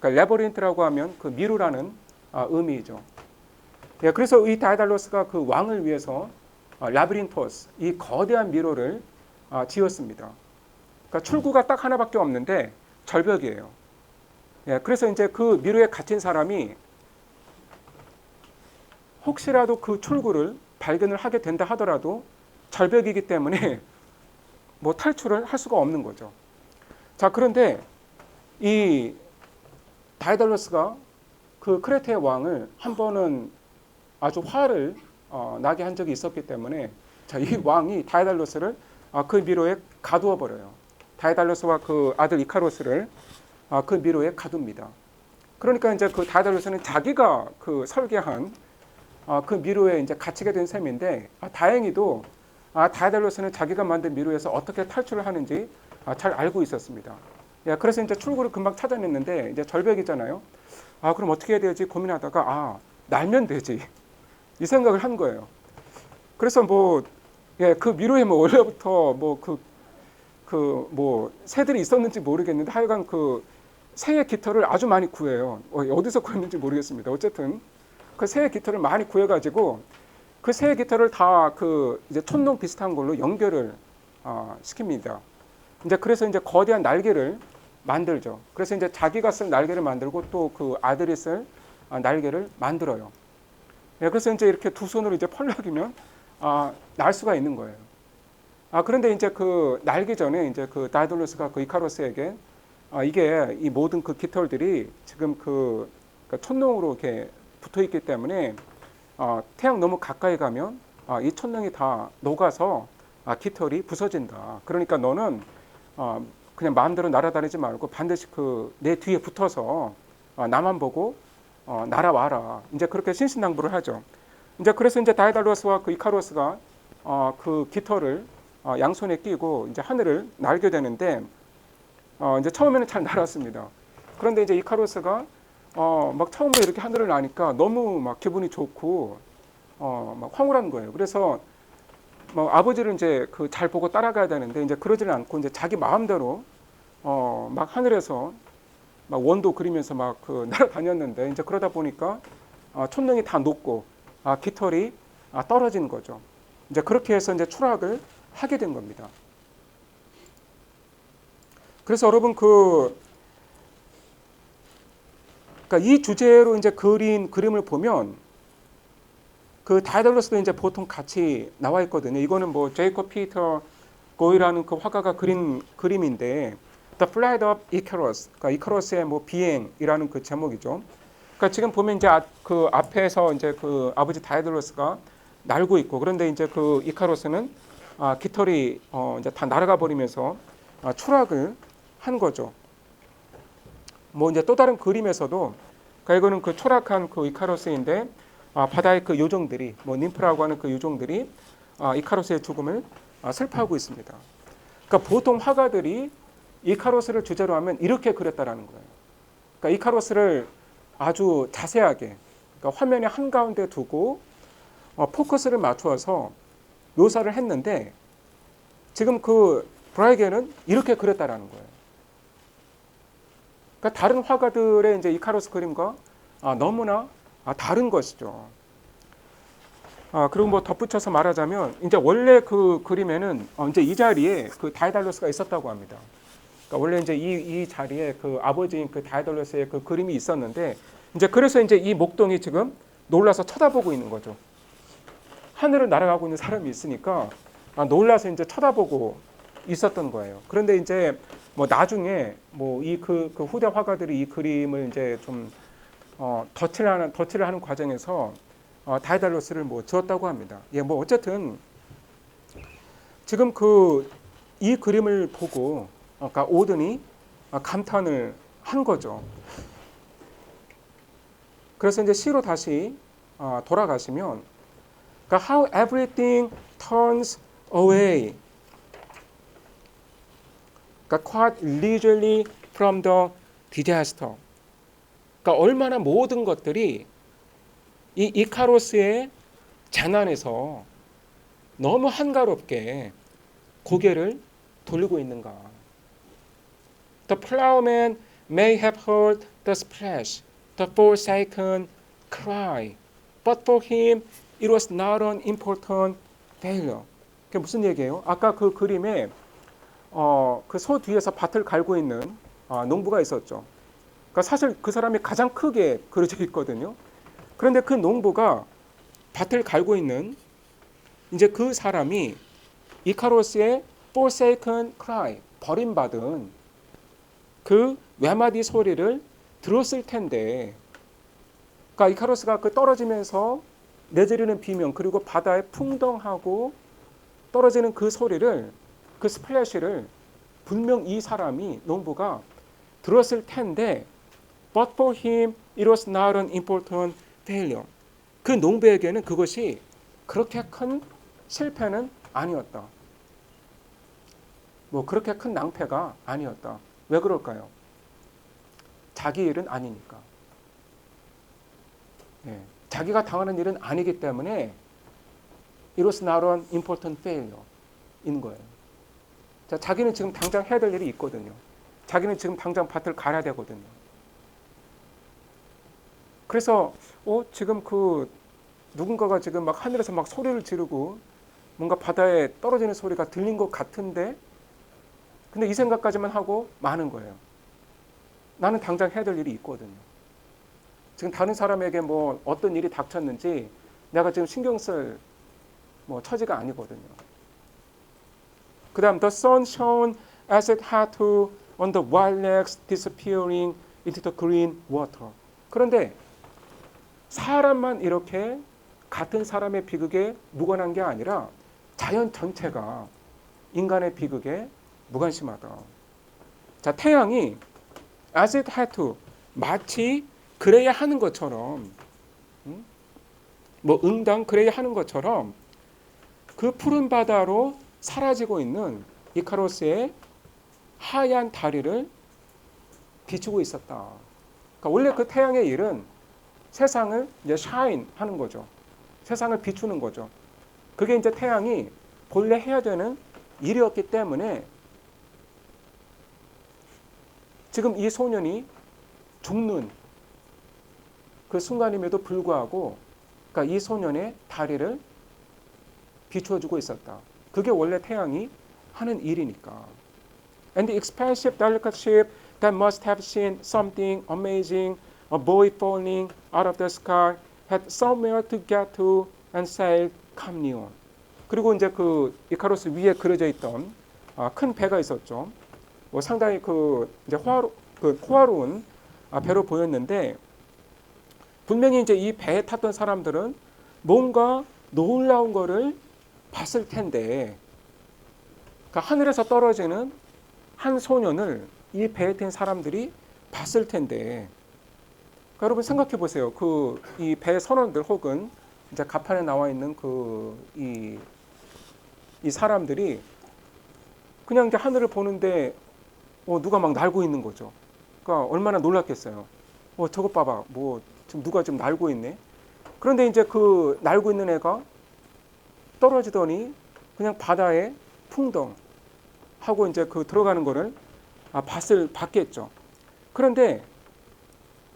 레버린트라고 하면 그 미로라는 의미죠. 예, 그래서 이 다이달로스가 그 왕을 위해서 라비린토스, 이 거대한 미로를 지었습니다. 그러니까 출구가 딱 하나밖에 없는데 절벽이에요. 예, 그래서 이제 그 미로에 갇힌 사람이 혹시라도 그 출구를 발견을 하게 된다 하더라도 절벽이기 때문에 뭐 탈출을 할 수가 없는 거죠. 자, 그런데 이 다이달로스가 그 크레테의 왕을 한 번은 아주 화를 나게 한 적이 있었기 때문에 자, 이 왕이 다이달로스를 그 미로에 가두어 버려요. 다이달로스와 그 아들 이카로스를 그 미로에 가둡니다. 그러니까 이제 그 다이달로스는 자기가 그 설계한 그 미로에 이제 갇히게 된 셈인데 다행히도 다이달로스는 자기가 만든 미로에서 어떻게 탈출을 하는지 잘 알고 있었습니다. 예, 그래서 이제 출구를 금방 찾아냈는데 이제 절벽이잖아요. 그럼 어떻게 해야 되지 고민하다가 날면 되지 이 생각을 한 거예요. 그래서 뭐 예, 그 미로에 뭐 원래부터 뭐 새들이 있었는지 모르겠는데 하여간 그 새의 깃털을 아주 많이 구해요. 어디서 구했는지 모르겠습니다. 어쨌든 그 새의 깃털을 많이 구해가지고 그 새의 깃털을 다 그 이제 촌농 비슷한 걸로 연결을 시킵니다. 이제 그래서 이제 거대한 날개를 만들죠. 그래서 이제 자기가 쓸 날개를 만들고 또 그 아들이 쓸 날개를 만들어요. 예, 그래서 이제 이렇게 두 손으로 이제 펄럭이면 날 수가 있는 거예요. 그런데 이제 그 날기 전에 이제 그 다이달로스가 그 이카로스에게 이게 이 모든 그 깃털들이 지금 그 촌농으로 이렇게 붙어 있기 때문에 태양 너무 가까이 가면 이 촌농이 다 녹아서 깃털이 부서진다. 그러니까 너는 그냥 마음대로 날아다니지 말고 반드시 그 내 뒤에 붙어서 나만 보고 날아와라. 이제 그렇게 신신당부를 하죠. 이제 그래서 이제 다이달로스와 그 이카로스가 그 깃털을 양손에 끼고 이제 하늘을 날게 되는데 이제 처음에는 잘 날았습니다. 그런데 이제 이카로스가 막 처음으로 이렇게 하늘을 나니까 너무 막 기분이 좋고 막 황홀한 거예요. 그래서 뭐 아버지를 이제 그 잘 보고 따라가야 되는데 이제 그러지는 않고 이제 자기 마음대로 막 하늘에서 막 원도 그리면서 막 그 날아다녔는데 이제 그러다 보니까 촌농이 다 녹고 깃털이 떨어지는 거죠. 이제 그렇게 해서 이제 추락을 하게 된 겁니다. 그래서 여러분 그러니까 이 주제로 이제 그린 그림을 보면 그 다이달로스도 이제 보통 같이 나와 있거든요. 이거는 뭐 제이콥 피터 고이라는 그 화가가 그린 그림인데 The Flight of Icarus, 그러니까 이카로스의 뭐 비행이라는 그 제목이죠. 그러니까 지금 보면 이제 그 앞에서 이제 그 아버지 다이달로스가 날고 있고 그런데 이제 그 이카로스는 깃털이 이제 다 날아가 버리면서 추락을 한 거죠. 뭐 이제 또 다른 그림에서도 그러니까 이거는 그 추락한 그 이카로스인데 바다의 그 요정들이 뭐 님프라고 하는 그 요정들이 이카로스의 죽음을 슬퍼하고 있습니다. 그러니까 보통 화가들이 이카로스를 주제로 하면 이렇게 그렸다라는 거예요. 그러니까 이카로스를 아주 자세하게 그러니까 화면의 한가운데 두고 포커스를 맞추어서 묘사를 했는데 지금 그 브라이게는 이렇게 그렸다라는 거예요. 그러니까 다른 화가들의 이제 이카로스 그림과 너무나 다른 것이죠. 그리고 뭐 덧붙여서 말하자면 이제 원래 그 그림에는 이제 이 자리에 그 다이달로스가 있었다고 합니다. 그러니까 원래 이제 이 자리에 그 아버지인 그 다이달로스의 그 그림이 있었는데 이제 그래서 이제 이 목동이 지금 놀라서 쳐다보고 있는 거죠. 하늘을 날아가고 있는 사람이 있으니까 놀라서 이제 쳐다보고 있었던 거예요. 그런데 이제 뭐 나중에 뭐 이 그 후대 화가들이 이 그림을 이제 좀 덧칠을 하는 과정에서 다이달로스를 뭐 지었다고 합니다. 예, 뭐 어쨌든 지금 이 그림을 보고 그러니까 오든이 감탄을 한 거죠. 그래서 이제 시로 다시 돌아가시면 그러니까 how everything turns away. 그러니까 quite leisurely from the disaster. 그러니까 얼마나 모든 것들이 이 이카로스의 재난에서 너무 한가롭게 고개를 돌리고 있는가. The plowman may have heard the splash, the forsaken cry, but for him it was not an important failure. 그게 무슨 얘기예요? 아까 그 그림에 그 소 뒤에서 밭을 갈고 있는 농부가 있었죠. 그러니까 사실 그 사람이 가장 크게 그려져 있거든요. 그런데 그 농부가 밭을 갈고 있는 이제 그 사람이 이카로스의 forsaken cry, 버림받은 그 외마디 소리를 들었을 텐데, 그러니까 이카로스가 그 떨어지면서 내지르는 비명, 그리고 바다에 풍덩하고 떨어지는 그 소리를, 그 스플래시를 분명 이 사람이, 농부가 들었을 텐데, but for him it was not an important failure. 그 농부에게는 그것이 그렇게 큰 실패는 아니었다. 뭐 그렇게 큰 낭패가 아니었다. 왜 그럴까요? 자기 일은 아니니까. 예, 자기가 당하는 일은 아니기 때문에 it was not an important failure 인 거예요. 자, 자기는 지금 당장 해야 될 일이 있거든요. 자기는 지금 당장 밭을 갈아야 되거든요. 그래서 지금 그 누군가가 지금 막 하늘에서 막 소리를 지르고 뭔가 바다에 떨어지는 소리가 들린 것 같은데, 근데 이 생각까지만 하고 마는 거예요. 나는 당장 해야 될 일이 있거든요. 지금 다른 사람에게 뭐 어떤 일이 닥쳤는지 내가 지금 신경 쓸 뭐 처지가 아니거든요. 그 다음, the sun shone as it had to on the wild legs disappearing into the green water. 그런데 사람만 이렇게 같은 사람의 비극에 무관한 게 아니라 자연 전체가 인간의 비극에 무관심하다. 자, 태양이 as it had to, 마치 그래야 하는 것처럼, 뭐 응당 그래야 하는 것처럼 그 푸른 바다로 사라지고 있는 이카로스의 하얀 다리를 비추고 있었다. 그러니까 원래 그 태양의 일은 세상을 이제 샤인 하는 거죠. 세상을 비추는 거죠. 그게 이제 태양이 본래 해야 되는 일이었기 때문에 지금 이 소년이 죽는 그 순간임에도 불구하고, 그러니까 이 소년의 다리를 비추어주고 있었다. 그게 원래 태양이 하는 일이니까. And the expansive, delicate ship that must have seen something amazing, a boy falling out of the sky, had somewhere to get to and sailed calmly on. 그리고 이제 그 이카로스 위에 그려져 있던 큰 배가 있었죠. 뭐 상당히 그 이제 호화로운 배로 보였는데, 분명히 이제 이 배에 탔던 사람들은 뭔가 놀라운 거를 봤을 텐데, 그러니까 하늘에서 떨어지는 한 소년을 이 배에 탄 사람들이 봤을 텐데, 그러니까 여러분 생각해 보세요. 그 이 배 선원들 혹은 이제 갑판에 나와 있는 이 사람들이 그냥 이제 하늘을 보는데 누가 막 날고 있는 거죠. 그러니까 얼마나 놀랐겠어요. 저것 봐봐, 뭐 지금 누가 좀 날고 있네. 그런데 이제 그 날고 있는 애가 떨어지더니 그냥 바다에 풍덩 하고 이제 그 들어가는 거를 봤겠죠. 그런데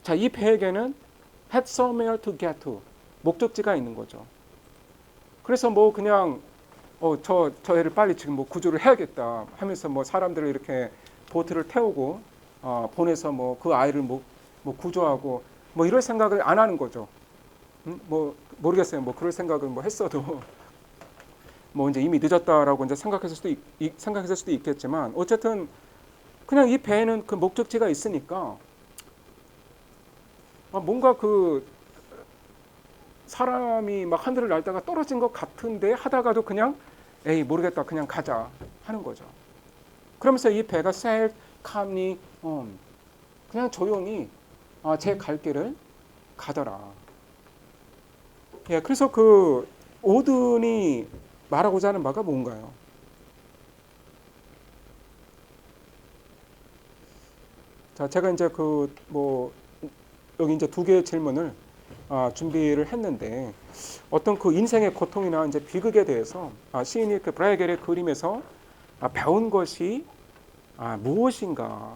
자, 이 배에게는 had somewhere to get to, 목적지가 있는 거죠. 그래서 뭐 그냥 저 애를 빨리 지금 뭐 구조를 해야겠다 하면서 뭐 사람들을 이렇게 보트를 태우고 보내서 뭐 그 아이를 뭐 구조하고 뭐 이럴 생각을 안 하는 거죠. 뭐 모르겠어요. 뭐 그럴 생각을 뭐 했어도 뭐 이제 이미 늦었다라고 이제 생각했을 수도 있겠지만, 어쨌든 그냥 이 배에는 그 목적지가 있으니까 뭔가 그 사람이 막 하늘을 날다가 떨어진 것 같은데 하다가도 그냥 에이 모르겠다 그냥 가자 하는 거죠. 그러면서 이 배가 sailed calmly on, 그냥 조용히 제 갈 길을 가더라. 예, 그래서 그 오든이 말하고자 하는 바가 뭔가요? 자, 제가 이제 여기 이제 두 개의 질문을 준비를 했는데, 어떤 그 인생의 고통이나 이제 비극에 대해서 시인이 그 브라이겔의 그림에서 배운 것이 무엇인가?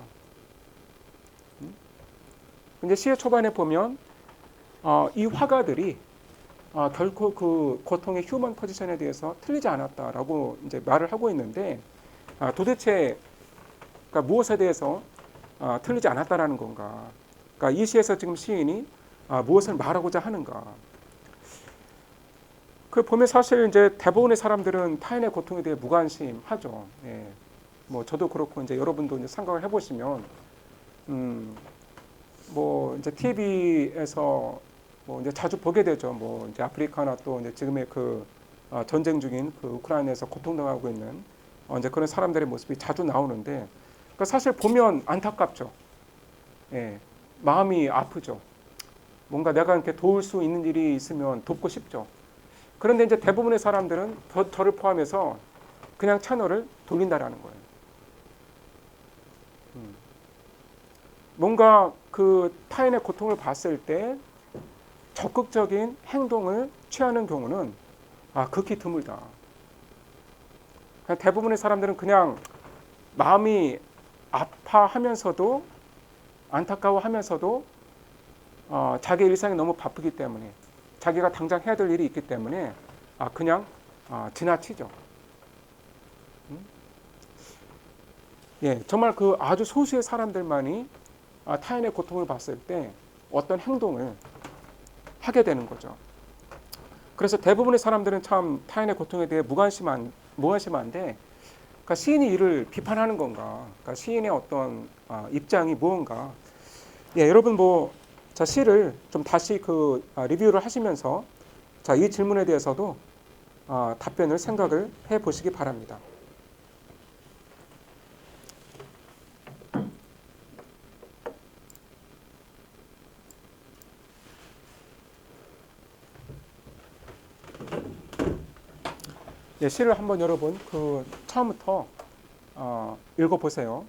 근데 시의 초반에 보면 이 화가들이 결코 그 고통의 휴먼 포지션에 대해서 틀리지 않았다라고 이제 말을 하고 있는데, 도대체 그러니까 무엇에 대해서 틀리지 않았다라는 건가? 그러니까 이 시에서 지금 시인이 무엇을 말하고자 하는가? 그 보면 사실 이제 대부분의 사람들은 타인의 고통에 대해 무관심하죠. 예. 뭐 저도 그렇고 이제 여러분도 이제 생각을 해보시면, 뭐 이제 TV에서 뭐 이제 자주 보게 되죠. 뭐 이제 아프리카나 또 이제 지금의 그 전쟁 중인 그 우크라이나에서 고통당하고 있는 이제 그런 사람들의 모습이 자주 나오는데, 그러니까 사실 보면 안타깝죠. 예. 마음이 아프죠. 뭔가 내가 이렇게 도울 수 있는 일이 있으면 돕고 싶죠. 그런데 이제 대부분의 사람들은 저를 포함해서 그냥 채널을 돌린다라는 거예요. 뭔가 그 타인의 고통을 봤을 때 적극적인 행동을 취하는 경우는 극히 드물다. 대부분의 사람들은 그냥 마음이 아파하면서도 안타까워하면서도 자기 일상이 너무 바쁘기 때문에 자기가 당장 해야 될 일이 있기 때문에 그냥 지나치죠. 예, 정말 그 아주 소수의 사람들만이 타인의 고통을 봤을 때 어떤 행동을 하게 되는 거죠. 그래서 대부분의 사람들은 참 타인의 고통에 대해 무관심한데, 그러니까 시인이 이를 비판하는 건가? 그러니까 시인의 어떤 입장이 무언가? 예, 여러분 자, 시를 좀 다시 리뷰를 하시면서 자, 이 질문에 대해서도 답변을 생각을 해 보시기 바랍니다. 예, 시를 한번 여러분 처음부터 읽어 보세요.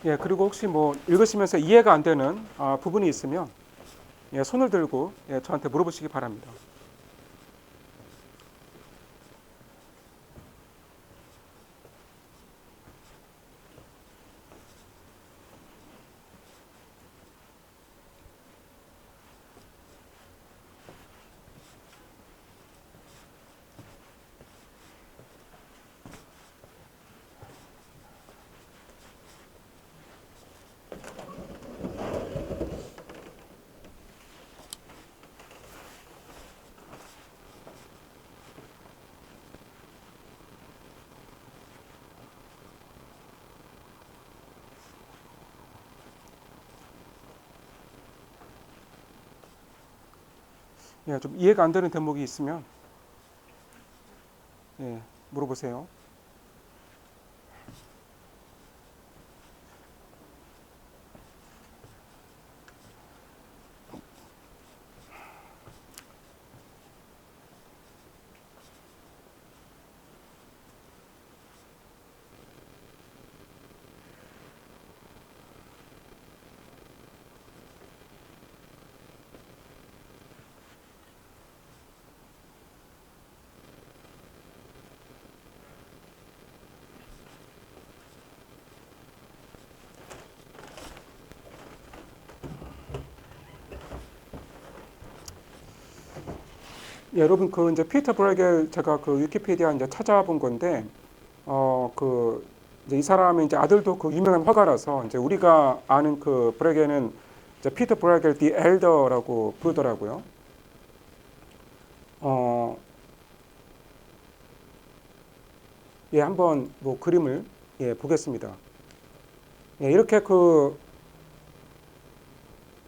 예, 그리고 혹시 읽으시면서 이해가 안 되는 부분이 있으면 예, 손을 들고 저한테 물어보시기 바랍니다. 예, 좀 이해가 안 되는 대목이 있으면 예, 물어보세요. 예, 여러분 이제 피터 브라겔 제가 위키피디아 이제 찾아본 건데 이제 이 사람의 이제 아들도 유명한 화가라서 이제 우리가 아는 브라겔은 이제 피터 브라겔 디 엘더라고 부르더라고요. 예, 한번 그림을 보겠습니다. 예, 이렇게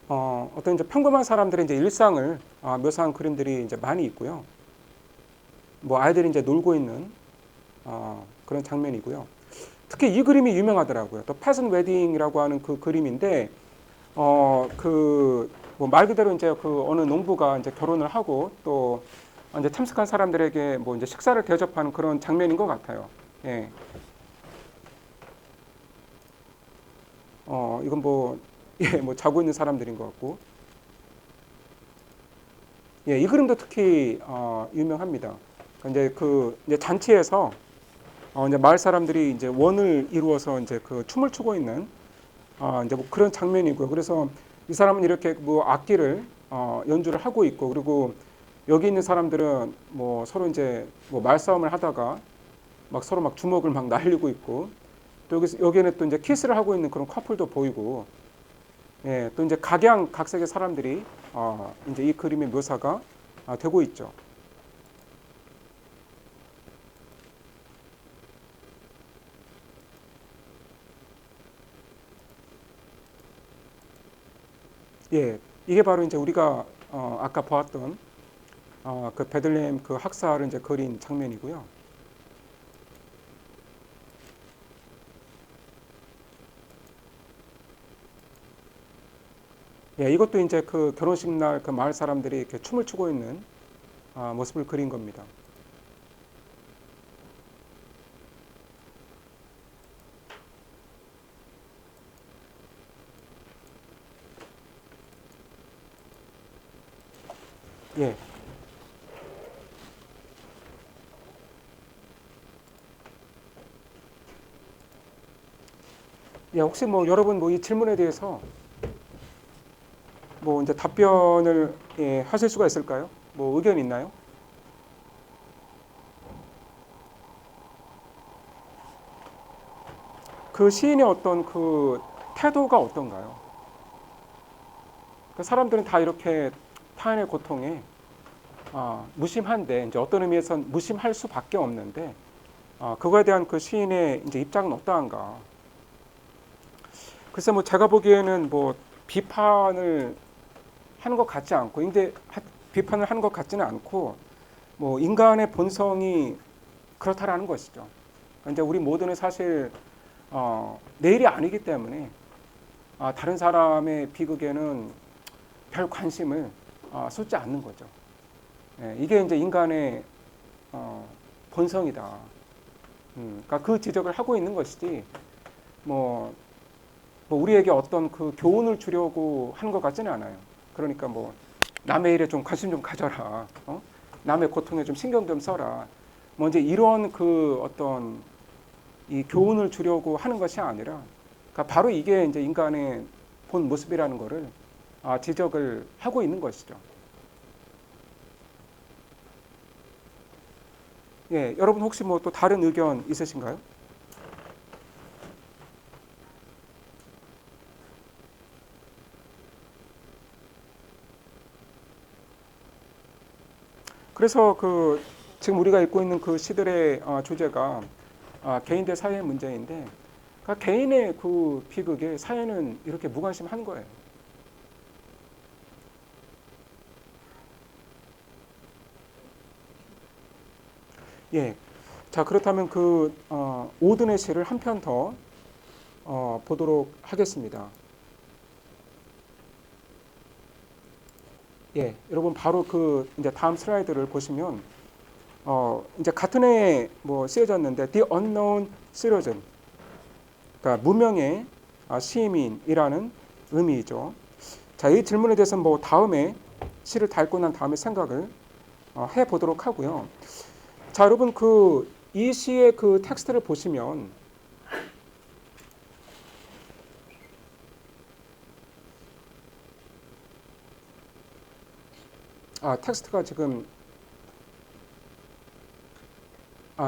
어떤 이제 평범한 사람들의 이제 일상을 묘사한 그림들이 이제 많이 있고요. 아이들이 이제 놀고 있는 그런 장면이고요. 특히 이 그림이 유명하더라고요. 또 패전 웨딩이라고 하는 그 그림인데 그 말 그대로 이제 그 어느 농부가 이제 결혼을 하고 또 이제 참석한 사람들에게 뭐 이제 식사를 대접하는 그런 장면인 것 같아요. 예. 이건 뭐, 예, 뭐 자고 있는 사람들인 것 같고. 예, 이 그림도 특히 유명합니다. 그러니까 이제 잔치에서 이제 마을 사람들이 이제 원을 이루어서 이제 그 춤을 추고 있는 이제 뭐 그런 장면이고요. 그래서 이 사람은 이렇게 뭐 악기를 연주를 하고 있고, 그리고 여기 있는 사람들은 뭐 서로 이제 뭐 말싸움을 하다가 막 서로 막 주먹을 막 날리고 있고, 또 여기에는 또 이제 키스를 하고 있는 그런 커플도 보이고, 예, 또 이제 각양각색의 사람들이 이제 이 그림의 묘사가 되고 있죠. 예, 이게 바로 이제 우리가 아까 보았던 그 베들레헴 그 학살을 이제 그린 장면이고요. 예, 이것도 이제 그 결혼식 날 그 마을 사람들이 이렇게 춤을 추고 있는 모습을 그린 겁니다. 예, 예, 혹시 뭐 여러분 뭐 이 질문에 대해서 뭐 이제 답변을 하실 수가 있을까요? 뭐 의견 있나요? 그 시인의 어떤 그 태도가 어떤가요? 그 사람들은 다 이렇게 타인의 고통에 무심한데 이제 어떤 의미에선 무심할 수밖에 없는데 그거에 대한 그 시인의 이제 입장은 어떠한가? 글쎄 뭐 제가 보기에는 뭐 비판을 하는 것 같지 않고 이제 비판을 하는 것 같지는 않고 뭐 인간의 본성이 그렇다라는 것이죠. 이제 우리 모두는 사실 내일이 아니기 때문에 다른 사람의 비극에는 별 관심을 쏟지 않는 거죠. 예, 이게 이제 인간의 본성이다. 그러니까 그 지적을 하고 있는 것이지 뭐, 뭐 우리에게 어떤 그 교훈을 주려고 하는 것 같지는 않아요. 그러니까 뭐 남의 일에 좀 관심 좀 가져라. 남의 고통에 좀 신경 좀 써라. 뭐 이제 이런 그 어떤 이 교훈을 주려고 하는 것이 아니라, 그러니까 바로 이게 이제 인간의 본 모습이라는 것을 지적을 하고 있는 것이죠. 예, 여러분 혹시 뭐 또 다른 의견 있으신가요? 그래서 그 지금 우리가 읽고 있는 그 시들의 주제가 개인들 사이의 문제인데, 그러니까 개인의 그 비극에 사회는 이렇게 무관심한 거예요. 예. 자, 그렇다면 그 오든의 시를 한 편 더 보도록 하겠습니다. 예, 여러분 바로 그 이제 다음 슬라이드를 보시면 이제 같은 해에 뭐 쓰여졌는데 The Unknown Citizen, 그러니까 무명의 시민이라는 의미이죠. 자, 이 질문에 대해서 뭐 다음에 시를 다 읽고 난 다음에 생각을 해 보도록 하고요. 자, 여러분 그 이 시의 그 텍스트를 보시면 텍스트가 지금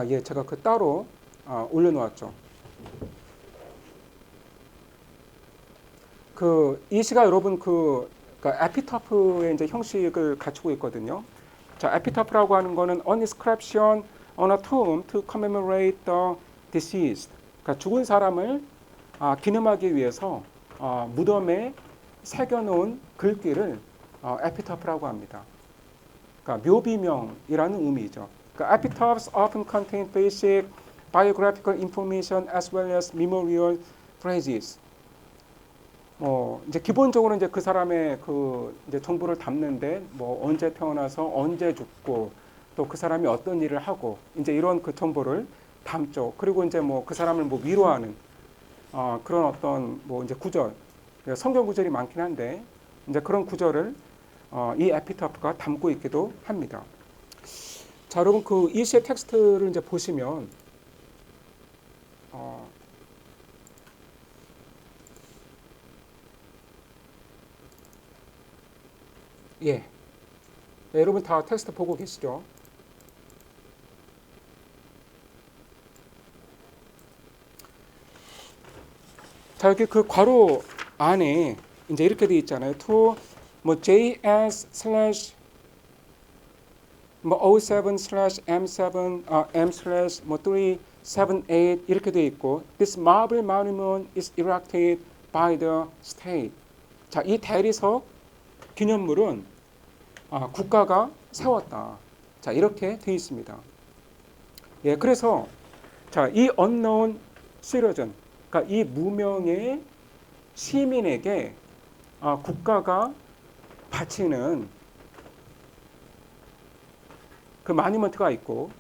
예, 제가 그 따로 올려놓았죠. 그 이 시가 여러분 그러니까 에피타프의 이제 형식을 갖추고 있거든요. 자, 에피타프라고 하는 거는 an inscription on a tomb to commemorate the deceased. 그러니까 죽은 사람을 기념하기 위해서 무덤에 새겨놓은 글귀를 에피타프라고 합니다. 그러니까 묘비명이라는 의미죠. 그러니까 epitaphs often contain basic biographical information as well as memorial phrases. 이제 기본적으로 이제 그 사람의 그 이제 정보를 담는데 뭐 언제 태어나서 언제 죽고 또 그 사람이 어떤 일을 하고 이제 이런 그 정보를 담죠. 그리고 이제 뭐 그 사람을 뭐 위로하는 그런 어떤 뭐 이제 구절, 성경 구절이 많긴 한데 이제 그런 구절을 이 에피타프가 담고 있기도 합니다. 자, 여러분 그 이 시의 텍스트를 이제 보시면 예. 네, 여러분 다 텍스트 보고 계시죠? 자, 여기 그 괄호 안에 이제 이렇게 돼 있잖아요. to 뭐 js slash 뭐 07 slash m7 m slash 뭐 378 이렇게 돼 있고 this marble monument is erected by the state. 자, 이 대리석 기념물은 국가가 세웠다. 자, 이렇게 돼 있습니다. 예, 그래서 자, 이 unknown citizen, 그러니까 이 무명의 시민에게 국가가 바치는 그 마니먼트가 있고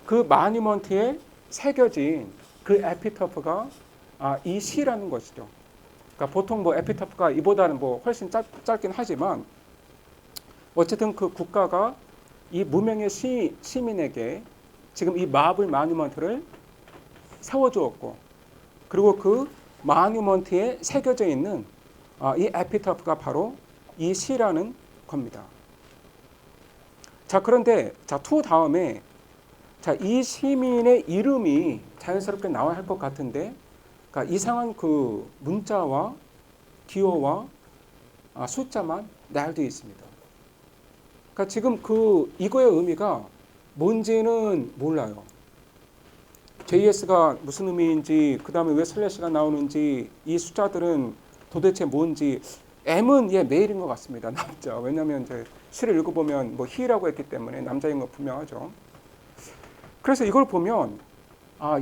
그 마니먼트에 새겨진 그 에피터프가 이 시라는 것이죠. 그러니까 보통 뭐 에피터프가 이보다는 뭐 훨씬 짧긴 하지만 어쨌든 그 국가가 이 무명의 시민에게 지금 이 마블 마니먼트를 세워주었고 그리고 그 마니먼트에 새겨져 있는 이 에피터프가 바로 이 시라는 겁니다. 자, 그런데 자, to 다음에 자, 이 시민의 이름이 자연스럽게 나와야 할 것 같은데 그러니까 이상한 그 문자와 기호와 숫자만 나열되어 있습니다. 그러니까 지금 그 이거의 의미가 뭔지는 몰라요. JS가 무슨 의미인지 그 다음에 왜 슬래시가 나오는지 이 숫자들은 도대체 뭔지 M은 메일인 것 같습니다. 남자. 왜냐하면 이제 시를 읽어보면 뭐 he라고 했기 때문에 남자인 거 분명하죠. 그래서 이걸 보면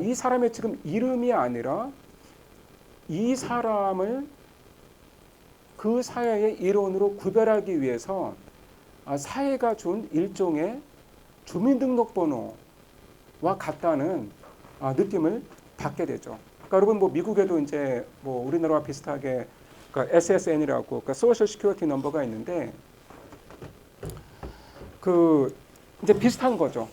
이 사람의 지금 이름이 아니라 이 사람을 그 사회의 일원으로 구별하기 위해서 사회가 준 일종의 주민등록번호와 같다는 느낌을 받게 되죠. 그러니까 여러분 뭐 미국에도 이제 뭐 우리나라와 비슷하게 그러니까 SSN이라고 그러니까 소셜 시큐리티 넘버가 있는데 그 이제 비슷한 거죠.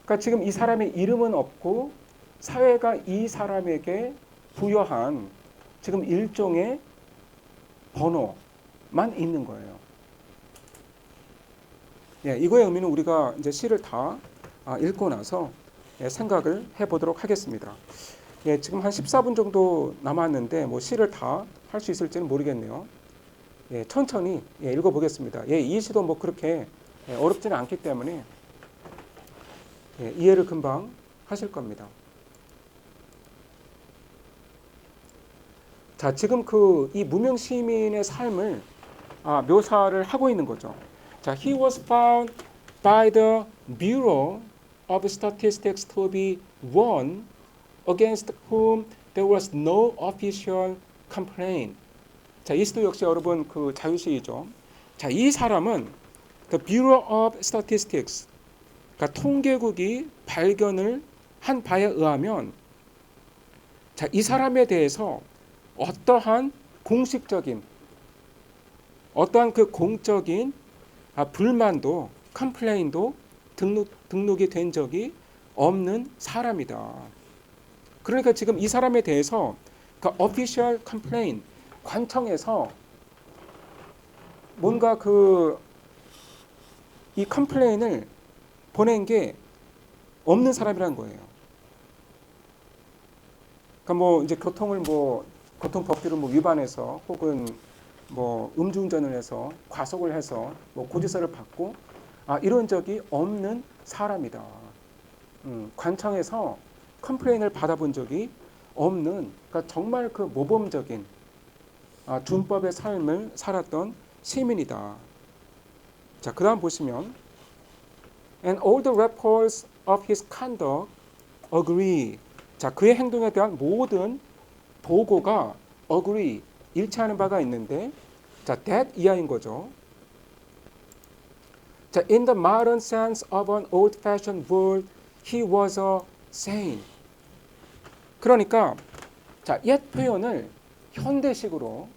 그러니까 지금 이 사람의 이름은 없고 사회가 이 사람에게 부여한 지금 일종의 번호만 있는 거예요. 예, 이거의 의미는 우리가 이제 시를 다 읽고 나서 생각을 해보도록 하겠습니다. 예, 지금 한 14분 정도 남았는데 뭐 시를 다 할 수 있을지는 모르겠네요. 예, 천천히 읽어보겠습니다. 예, 이 시도 뭐 그렇게 어렵지는 않기 때문에 이해를 금방 하실 겁니다. 자, 지금 그 이 무명 시민의 삶을 묘사를 하고 있는 거죠. 자, he was found by the Bureau of Statistics to be one against whom there was no official complaint. 자, 이 시도 역시 여러분 그 자유시이죠. 자, 이 사람은 the Bureau of Statistics, 그러니까 통계국이 발견을 한 바에 의하면 자, 이 사람에 대해서 어떠한 공식적인 어떠한 그 공적인 불만도 컴플레인도 등록이 된 적이 없는 사람이다. 그러니까 지금 이 사람에 대해서 그 official complaint 관청에서 뭔가 그 이 컴플레인을 보낸 게 없는 사람이라는 거예요. 그러니까 뭐 이제 교통법규를 뭐 위반해서 혹은 뭐 음주운전을 해서 과속을 해서 뭐 고지서를 받고 이런 적이 없는 사람이다. 관청에서 컴플레인을 받아본 적이 없는, 그러니까 정말 그 모범적인 준법의 삶을 살았던 시민이다. 자, 그 다음 보시면 And all the reports of his conduct agree. 자, 그의 행동에 대한 모든 보고가 agree, 일치하는 바가 있는데, 자, that 이하인 거죠. 자, in the modern sense of an old-fashioned word, he was a saint. 그러니까, 자, 옛 표현을 현대식으로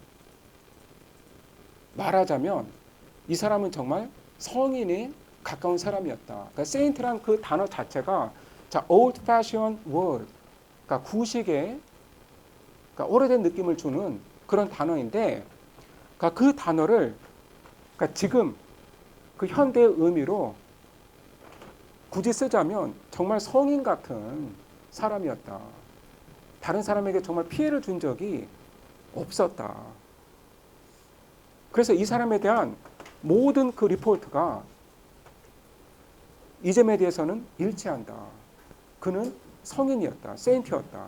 말하자면 이 사람은 정말 성인에 가까운 사람이었다. 그러니까 saint란 그 단어 자체가 자, old-fashioned word, 그러니까 구식의 그러니까 오래된 느낌을 주는 그런 단어인데, 그러니까 그 단어를 그러니까 지금 그 현대의 의미로 굳이 쓰자면 정말 성인 같은 사람이었다. 다른 사람에게 정말 피해를 준 적이 없었다. 그래서 이 사람에 대한 모든 그 리포트가 이 점에 대해서는 일치한다. 그는 성인이었다. 세인트였다.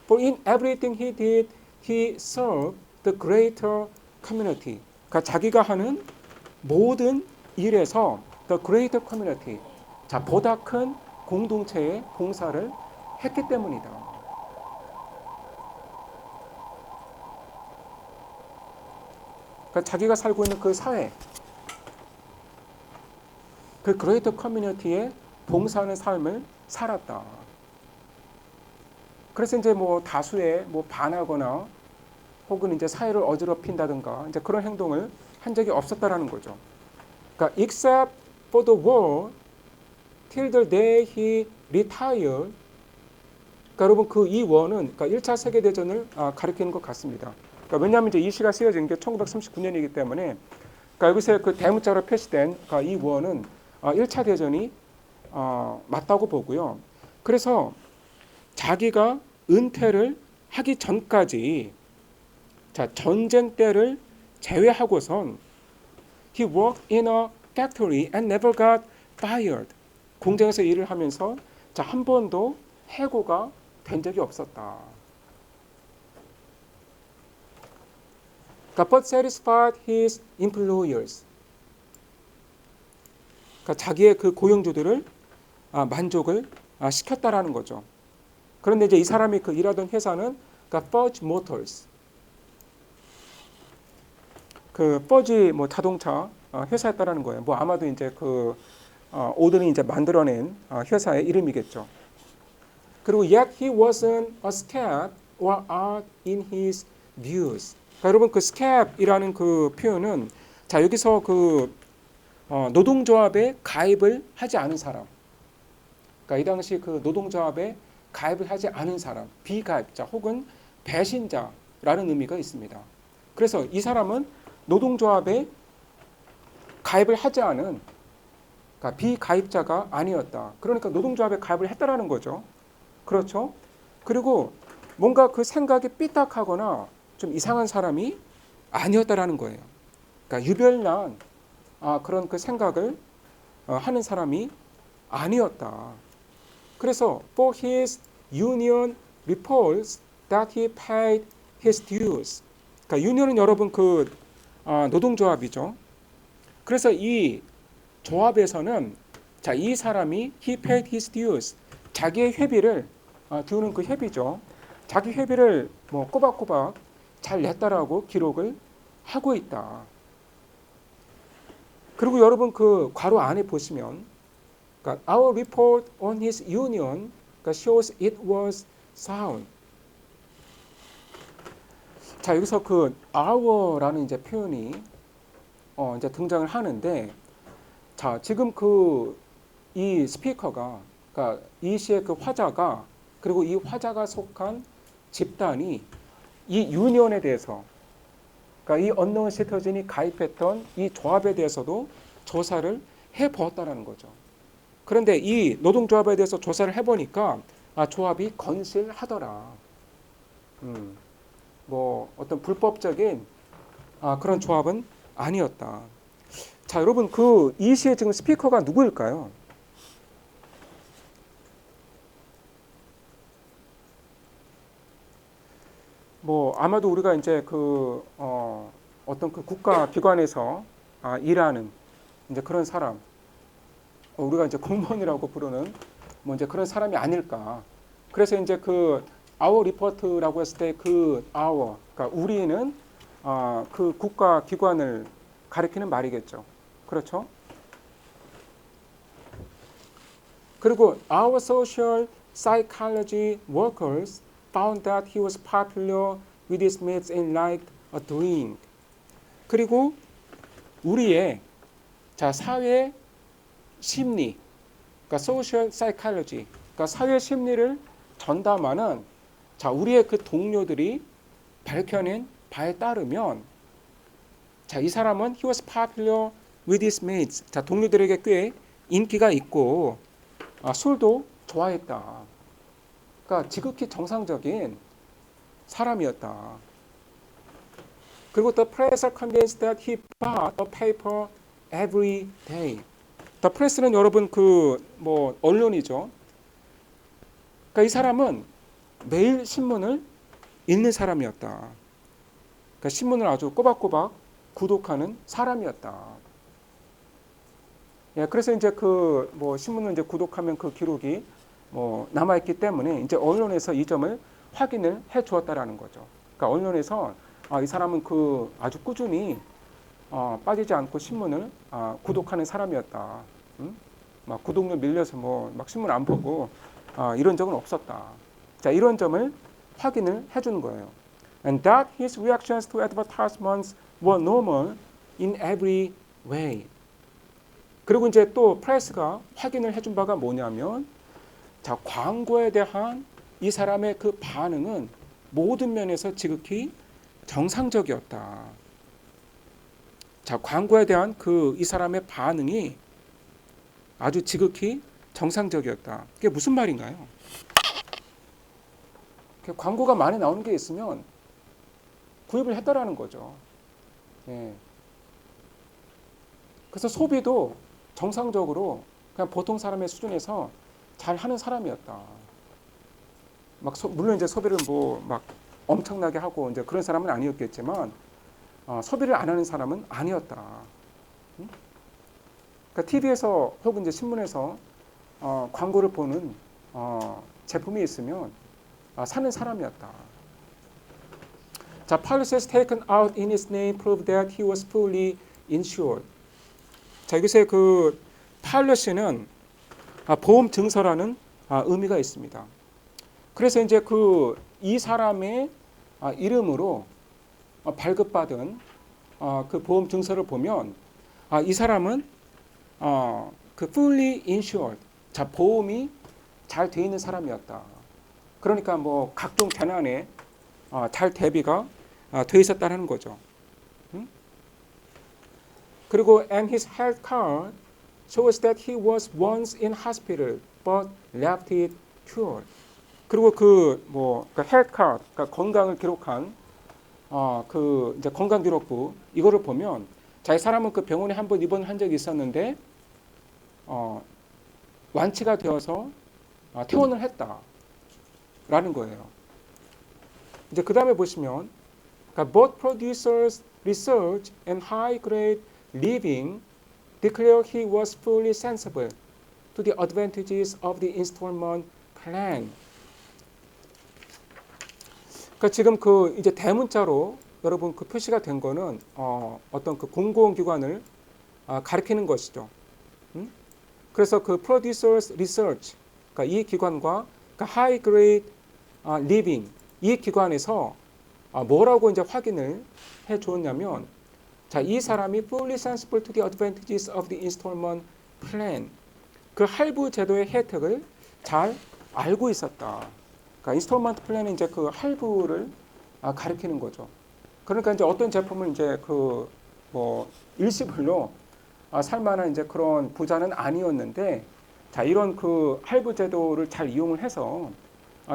For in everything he did, he served the greater community. 그러니까 자기가 하는 모든 일에서 the greater community, 자, 보다 큰 공동체의 봉사를 했기 때문이다. 그러니까 자기가 살고 있는 그 사회, 그 greater community에 봉사하는 삶을 살았다. 그래서 이제 뭐 다수의 뭐 반하거나 혹은 이제 사회를 어지럽힌다든가 이제 그런 행동을 한 적이 없었다라는 거죠. 그러니까 except for the war till the day he retired. 그러니까 여러분 그 이 war는 그러니까 1차 세계 대전을 가리키는 것 같습니다. 그러니까 왜냐하면 이제 이 시가 쓰여진 게 1939년이기 때문에 그러니까 여기서 그 대문자로 표시된 그러니까 이 war는 1차 대전이 맞다고 보고요. 그래서 자기가 은퇴를 하기 전까지 자, 전쟁 때를 제외하고선 he worked in a factory and never got fired. 공장에서 일을 하면서 자, 한 번도 해고가 된 적이 없었다. 그러니까 but satisfied his employers. 그러니까 자기의 그 고용주들을 만족을 시켰다라는 거죠. 그런데 이제 이 사람이 그 일하던 회사는 그러니까 Ford Motors, 그 퍼지 뭐 자동차 회사였다라는 거예요. 뭐 아마도 이제 그 오든이 이제 만들어낸 회사의 이름이겠죠. 그리고 yet he wasn't a scab or odd in his views. 그러니까 여러분 그 scab이라는 그 표현은 자 여기서 그 노동조합에 가입을 하지 않은 사람. 그러니까 이 당시 그 노동조합에 가입을 하지 않은 사람, 비가입자 혹은 배신자라는 의미가 있습니다. 그래서 이 사람은 노동조합에 가입을 하지 않은 그러니까 비가입자가 아니었다. 그러니까 노동조합에 가입을 했다라는 거죠. 그렇죠? 그리고 뭔가 그 생각이 삐딱하거나 좀 이상한 사람이 아니었다라는 거예요. 그러니까 유별난 그런 그 생각을 하는 사람이 아니었다. 그래서 for his union reports that he paid his dues. 그러니까 유니언은 여러분 그 노동조합이죠. 그래서 이 조합에서는 자, 이 사람이 he paid his dues. 자기의 회비를 두는 그 회비죠. 자기 회비를 뭐 꼬박꼬박 잘 냈다라고 기록을 하고 있다. 그리고 여러분 그 괄호 안에 보시면 그러니까 our report on his union shows it was sound. 자, 여기서 그 our라는 이제 표현이 이제 등장을 하는데 자, 지금 그 이 스피커가 그러니까 이 시의 그 화자가 그리고 이 화자가 속한 집단이 이 유니언에 대해서 그러니까 이 언노운 시터진이 가입했던 이 조합에 대해서도 조사를 해 보았다라는 거죠. 그런데 이 노동조합에 대해서 조사를 해 보니까 조합이 건실하더라. 뭐 어떤 불법적인 그런 조합은 아니었다. 자, 여러분 그 이 시의 지금 스피커가 누구일까요? 뭐 아마도 우리가 이제 그 어떤 그 국가 기관에서 일하는 이제 그런 사람, 우리가 이제 공무원이라고 부르는 뭐 이제 그런 사람이 아닐까. 그래서 이제 그 our report라고 했을 때 그 our, 그러니까 우리는 그 국가 기관을 가리키는 말이겠죠. 그렇죠? 그리고 our social psychology workers found that he was popular with his mates and liked a drink. 그리고 우리의 자 사회 심리, 그러니까 social psychology, 그러니까 사회 심리를 전담하는 자 우리의 그 동료들이 밝혀낸 바에 따르면 자 이 사람은 he was popular with his mates. 자 동료들에게 꽤 인기가 있고 술도 좋아했다. 그러니까 지극히 정상적인 사람이었다. 그리고 the press are convinced that he bought a paper every day. The press는 여러분 그 뭐 언론이죠. 그러니까 이 사람은 매일 신문을 읽는 사람이었다. 그러니까 신문을 아주 꼬박꼬박 구독하는 사람이었다. 예, 그래서 이제 그 뭐 신문을 이제 구독하면 그 기록이 뭐 남아있기 때문에 이제 언론에서 이 점을 확인을 해 주었다라는 거죠. 그러니까 언론에서 이 사람은 그 아주 꾸준히 빠지지 않고 신문을 구독하는 사람이었다. 막 구독료 밀려서 뭐 막 신문 안 보고 이런 적은 없었다. 자 이런 점을 확인을 해주는 거예요. And that his reactions to advertisements were normal in every way. 그리고 이제 또 프레스가 확인을 해준 바가 뭐냐면 자 광고에 대한 이 사람의 그 반응은 모든 면에서 지극히 정상적이었다. 자 광고에 대한 그 이 사람의 반응이 아주 지극히 정상적이었다. 그게 무슨 말인가요? 광고가 많이 나오는 게 있으면 구입을 했다라는 거죠. 예. 그래서 소비도 정상적으로 그냥 보통 사람의 수준에서 잘 하는 사람이었다. 막 물론 이제 소비를 뭐 막 엄청나게 하고 이제 그런 사람은 아니었겠지만 소비를 안 하는 사람은 아니었다. 그러니까 TV에서 혹은 이제 신문에서 광고를 보는 제품이 있으면 사는 사람이었다. 자, policies taken out in his name proved that he was fully insured. 자, 여기서 그 policy는 보험 증서라는 의미가 있습니다. 그래서 이제 그 이 사람의 이름으로 발급받은 그 보험 증서를 보면 이 사람은 그 fully insured, 자 보험이 잘 돼 있는 사람이었다. 그러니까 뭐 각종 재난에 잘 대비가 돼 있었다는 거죠. 그리고 and his health card shows that he was once in hospital but left it cured. 그리고 그 뭐 health card, 그러니까 건강을 기록한 그 이제 건강 기록부 이거를 보면 자 이 사람은 그 병원에 한번 입원한 적이 있었는데 완치가 되어서 퇴원을 했다라는 거예요. 이제 그 다음에 보시면 그러니까 both producers research and high grade living declare he was fully sensible to the advantages of the installment plan. 그러니까 지금 그 이제 대문자로 여러분 그 표시가 된 거는 어떤 그 공공기관을 가리키는 것이죠. 그래서 그 producers research, 그러니까 이 기관과 그러니까 high grade living 이 기관에서 뭐라고 이제 확인을 해 주었냐면 자, 이 사람이 fully sensible to the advantages of the installment plan. 그 할부 제도의 혜택을 잘 알고 있었다. 그러니까 인스톨먼트 플랜은 이제 그 할부를 가리키는 거죠. 그러니까 이제 어떤 제품을 이제 그 뭐 일시불로 살 만한 이제 그런 부자는 아니었는데 자, 이런 그 할부 제도를 잘 이용을 해서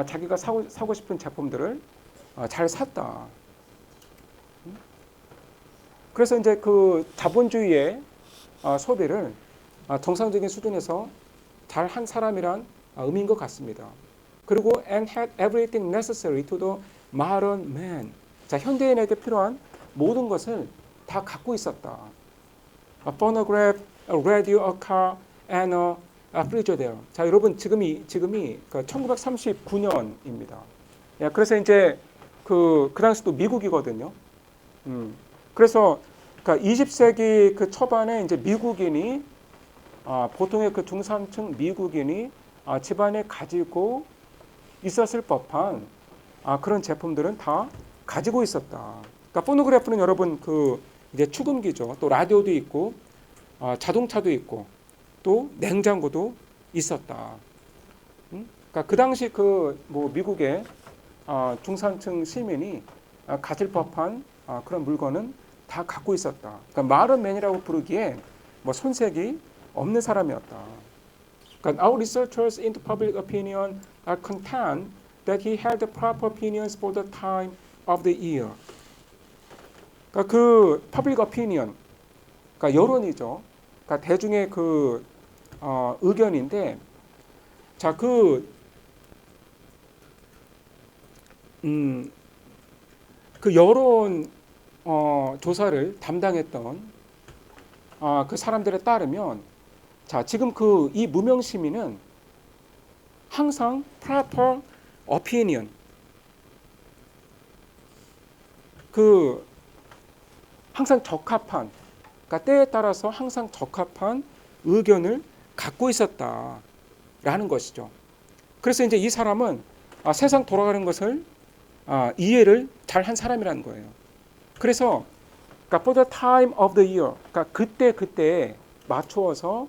자기가 사고 싶은 제품들을 잘 샀다. 그래서 이제 그 자본주의의 소비를 정상적인 수준에서 잘 한 사람이란 의미인 것 같습니다. 그리고 and had everything necessary to the modern man. 자, 현대인에게 필요한 모든 것을 다 갖고 있었다. A phonograph, a radio, a car, and a 프리저데어. 자, 여러분 지금이 그 1939년입니다. 예, 그래서 이제 그 당시도 미국이거든요. 그래서 그러니까 20세기 그 초반에 이제 미국인이 보통의 그 중산층 미국인이 집안에 가지고 있었을 법한 그런 제품들은 다 가지고 있었다. 그러니까 포노그래프는 여러분 그 이제 축음기죠. 또 라디오도 있고 자동차도 있고 또 냉장고도 있었다. 그러니까 그 당시 그 뭐 미국의 중산층 시민이 가질 법한 그런 물건은 다 갖고 있었다. 그러니까 마른맨이라고 부르기에 뭐 손색이 없는 사람이었다. 그러니까 our researchers into public opinion are content that he had the proper opinions for the time of the year. 그러니까 그 public opinion, 그러니까 여론이죠. 그러니까 대중의 그 의견인데, 자, 그 여론 조사를 담당했던 그 사람들에 따르면, 자, 지금 그 이 무명 시민은 항상 proper opinion, 그 항상 적합한, 그러니까 때에 따라서 항상 적합한 의견을 갖고 있었다라는 것이죠. 그래서 이제 이 사람은 세상 돌아가는 것을 이해를 잘 한 사람이라는 거예요. 그래서 그러니까 for the time of the year, 그러니까 그때에 맞추어서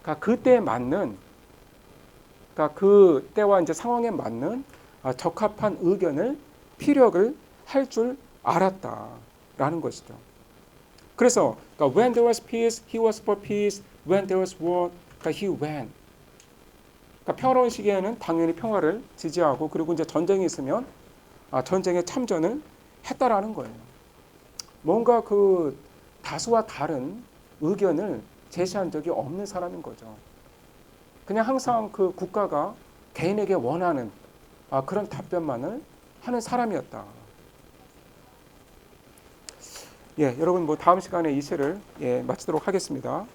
그러니까 그때에 맞는, 그러니까 그 때와 이제 상황에 맞는 적합한 의견을 피력을 할 줄 알았다라는 것이죠. 그래서 그러니까 when there was peace, he was for peace. When there was war, 그러니까 he went. 그러니까 평화로운 시기에는 당연히 평화를 지지하고, 그리고 이제 전쟁이 있으면 전쟁에 참전을 했다라는 거예요. 뭔가 그 다수와 다른 의견을 제시한 적이 없는 사람인 거죠. 그냥 항상 그 국가가 개인에게 원하는 그런 답변만을 하는 사람이었다. 예, 여러분 뭐 다음 시간에 이 시를 마치도록 하겠습니다.